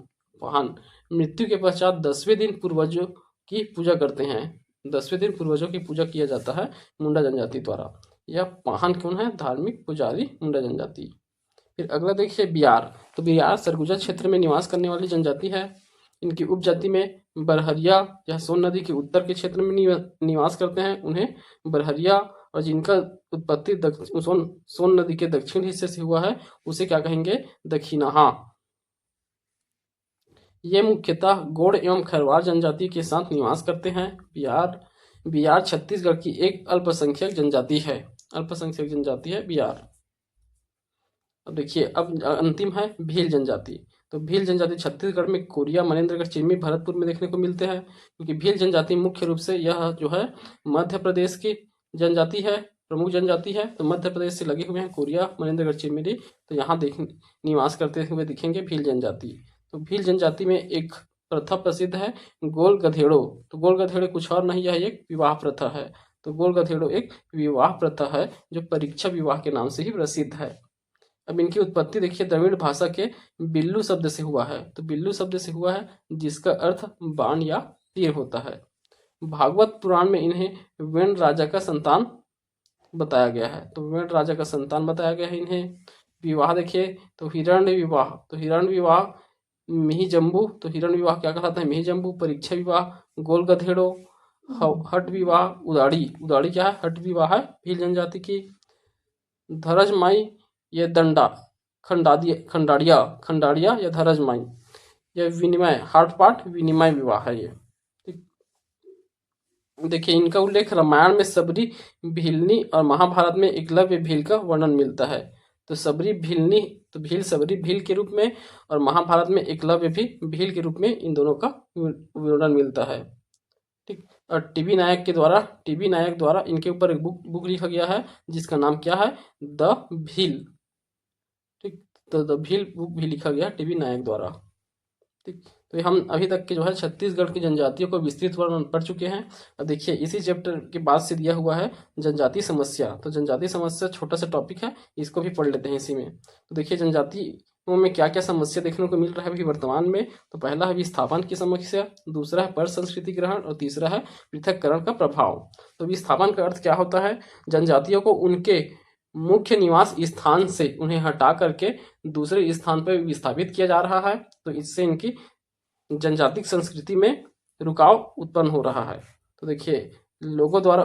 Speaker 1: पाहन मृत्यु के पश्चात 10वें दिन पूर्वजों की पूजा करते हैं। 10वें दिन पूर्वजों की पूजा किया जाता है मुंडा जनजाति द्वारा। यह पाहन कौन है? धार्मिक पुजारी मुंडा जनजाति। फिर अगला देखिए बिहार। तो बिहार सरगुजा क्षेत्र में निवास करने वाली जनजाति है। इनकी उपजाति में बरहरिया या सोन नदी के उत्तर के क्षेत्र में निवास करते हैं, उन्हें बरहरिया, और जिनका उत्पत्ति सोन नदी के दक्षिण हिस्से से हुआ है उसे क्या कहेंगे? दक्षिणाहा। ये मुख्यतः गोंड एवं खरवार जनजाति के साथ निवास करते हैं। बिहार छत्तीसगढ़ की एक अल्पसंख्यक जनजाति है, अल्पसंख्यक जनजाति है बिहार। अब देखिए अब अंतिम है भील जनजाति। तो भील जनजाति छत्तीसगढ़ में कोरिया, मनेन्द्रगढ़, चिरमी, भरतपुर में देखने को मिलते हैं, क्योंकि भील जनजाति मुख्य रूप से यह जो है मध्य प्रदेश की जनजाति है, प्रमुख जनजाति है। तो मध्य प्रदेश से लगे हुए हैं कोरिया, मनेन्द्रगढ़, चिरमिरी, तो यहाँ निवास करते हुए दिखेंगे भील जनजाति। तो भील जनजाति में एक प्रथा प्रसिद्ध है गोल गधेड़ो। तो गोल गधेड़ो कुछ और नहीं, यह एक विवाह प्रथा है। तो गोल गधेड़ो एक विवाह प्रथा है जो परीक्षा विवाह के नाम से ही प्रसिद्ध है। अब इनकी उत्पत्ति देखिए द्रविड़ भाषा के बिल्लू शब्द से हुआ है। तो बिल्लू शब्द से हुआ है जिसका अर्थ बाण या तीर होता है। भागवत पुराण में इन्हें वेण राजा का संतान बताया गया है। तो मेड़ राजा का संतान बताया गया है इन्हें। विवाह देखिए तो हिरण्य विवाह, तो हिरण्य विवाह मिहि जम्बू, तो हिरण्य विवाह क्या कहलाता है, मिहि जम्बू। परीक्षा विवाह गोल गधेड़ो। हट विवाह उदाड़ी, उदाड़ी क्या है, हट विवाह है भील जनजाति की। धरज माई ये दंडा, खंडाड़िया, खंडाड़िया या धरज माई। यह विनिमय हाट पाट विनिमय विवाह है ये। देखिए इनका उल्लेख रामायण में सबरी भीलनी और महाभारत में एकलव्य भील का वर्णन मिलता है। तो सबरी भीलनी, तो भील सबरी भील के रूप में, और महाभारत में एकलव्य भी भील के रूप में इन दोनों का विवरण मिलता है। ठीक। और टीबी नायक द्वारा इनके ऊपर एक बुक लिखा गया है जिसका नाम क्या है, द भील। ठीक। तो द भील बुक भी लिखा गया टीबी नायक द्वारा। ठीक। तो हम अभी तक के जो है छत्तीसगढ़ की जनजातियों को विस्तृत वर्णन पढ़ चुके हैं। अब देखिए इसी चैप्टर के बाद से दिया हुआ है जनजाति समस्या। तो जनजाति समस्या छोटा सा टॉपिक है, इसको भी पढ़ लेते हैं इसी में। तो देखिए जनजातियों में क्या क्या समस्या देखने को मिल रहा है अभी वर्तमान में। तो पहला है विस्थापन की समस्या, दूसरा है पर संस्कृति ग्रहण, और तीसरा है पृथककरण का प्रभाव। तो विस्थापन का अर्थ क्या होता है, जनजातियों को उनके मुख्य निवास स्थान से उन्हें हटा करके दूसरे स्थान पर विस्थापित किया जा रहा है। तो इससे इनकी जनजातिक संस्कृति में रुकाव उत्पन्न हो रहा है। तो देखिए लोगों द्वारा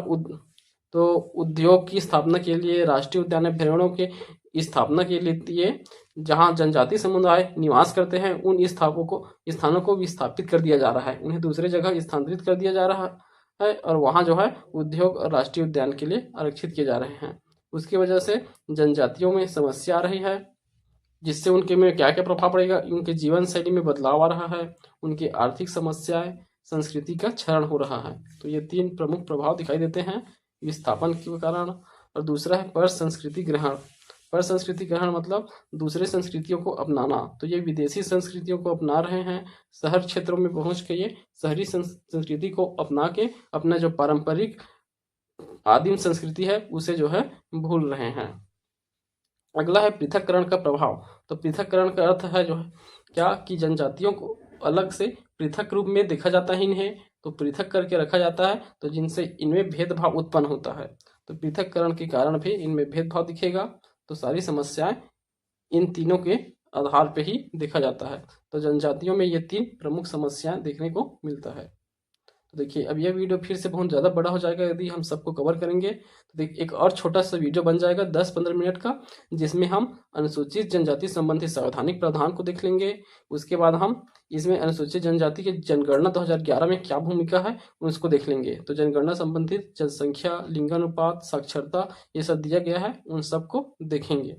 Speaker 1: तो उद्योग की स्थापना के लिए, राष्ट्रीय उद्यान अभ्यारण्यों के स्थापना के लिए जहां जनजाति समुदाय निवास करते हैं उन स्थानों को विस्थापित कर दिया जा रहा है, उन्हें दूसरे जगह स्थानांतरित कर दिया जा रहा है, और वहां जो है उद्योग और राष्ट्रीय उद्यान के लिए आरक्षित किए जा रहे हैं। उसकी वजह से जनजातियों में समस्या आ रही है, जिससे उनके में क्या क्या प्रभाव पड़ेगा, उनके जीवन शैली में बदलाव आ रहा है, उनकी आर्थिक समस्याएं, संस्कृति का क्षरण हो रहा है। तो ये 3 प्रमुख प्रभाव दिखाई देते हैं विस्थापन के कारण। और दूसरा है पर संस्कृति ग्रहण। पर संस्कृति ग्रहण मतलब दूसरे संस्कृतियों को अपनाना। तो ये विदेशी संस्कृतियों को अपना रहे हैं, शहर क्षेत्रों में पहुंच के ये शहरी संस्कृति को अपना के अपना जो पारंपरिक आदिम संस्कृति है उसे जो है भूल रहे हैं। अगला है पृथककरण का प्रभाव। तो पृथककरण का अर्थ है जो है क्या कि जनजातियों को अलग से पृथक रूप में देखा जाता है, इन्हें तो पृथक करके रखा जाता है, तो जिनसे इनमें भेदभाव उत्पन्न होता है। तो पृथककरण के कारण भी इनमें भेदभाव दिखेगा। तो सारी समस्याएं इन तीनों के आधार पे ही देखा जाता है। तो जनजातियों में ये 3 प्रमुख समस्याएं देखने को मिलता है। तो देखिए अब यह वीडियो फिर से बहुत ज़्यादा बड़ा हो जाएगा यदि हम सबको कवर करेंगे। तो देखिए एक और छोटा सा वीडियो बन जाएगा 10-15 मिनट का, जिसमें हम अनुसूचित जनजाति संबंधी संवैधानिक प्रावधान को देख लेंगे। उसके बाद हम इसमें अनुसूचित जनजाति के जनगणना 2011 में क्या भूमिका है उसको देख लेंगे। तो जनगणना संबंधित जनसंख्या, लिंगानुपात, साक्षरता ये सब दिया गया है, उन सबको देखेंगे।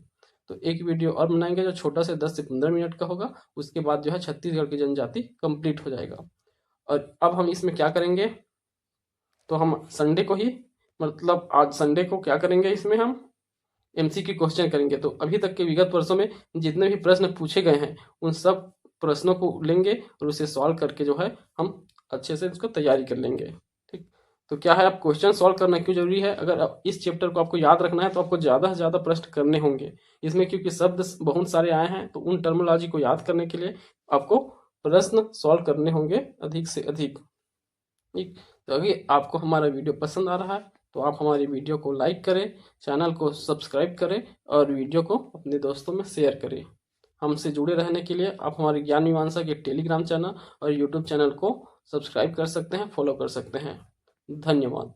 Speaker 1: तो एक वीडियो और बनाएंगे जो छोटा से 10 से 15 मिनट का होगा। उसके बाद जो है छत्तीसगढ़ की जनजाति कंप्लीट हो जाएगा। और अब हम इसमें क्या करेंगे, तो हम संडे को ही, मतलब आज संडे को क्या करेंगे, इसमें हम एमसीक्यू क्वेश्चन करेंगे। तो अभी तक के विगत वर्षों में जितने भी प्रश्न पूछे गए हैं उन सब प्रश्नों को लेंगे और उसे सॉल्व करके जो है हम अच्छे से उसको तैयारी कर लेंगे। ठीक। तो क्या है, आप क्वेश्चन सॉल्व करना क्यों जरूरी है, अगर आप इस चैप्टर को आपको याद रखना है तो आपको ज़्यादा से ज़्यादा प्रश्न करने होंगे इसमें, क्योंकि शब्द बहुत सारे आए हैं। तो उन टर्मोलॉजी को याद करने के लिए आपको प्रश्न सॉल्व करने होंगे अधिक से अधिक। ठीक। तो अगर आपको हमारा वीडियो पसंद आ रहा है तो आप हमारी वीडियो को लाइक करें, चैनल को सब्सक्राइब करें और वीडियो को अपने दोस्तों में शेयर करें। हमसे जुड़े रहने के लिए आप हमारे ज्ञान मीमांसा के टेलीग्राम चैनल और यूट्यूब चैनल को सब्सक्राइब कर सकते हैं, फॉलो कर सकते हैं। धन्यवाद।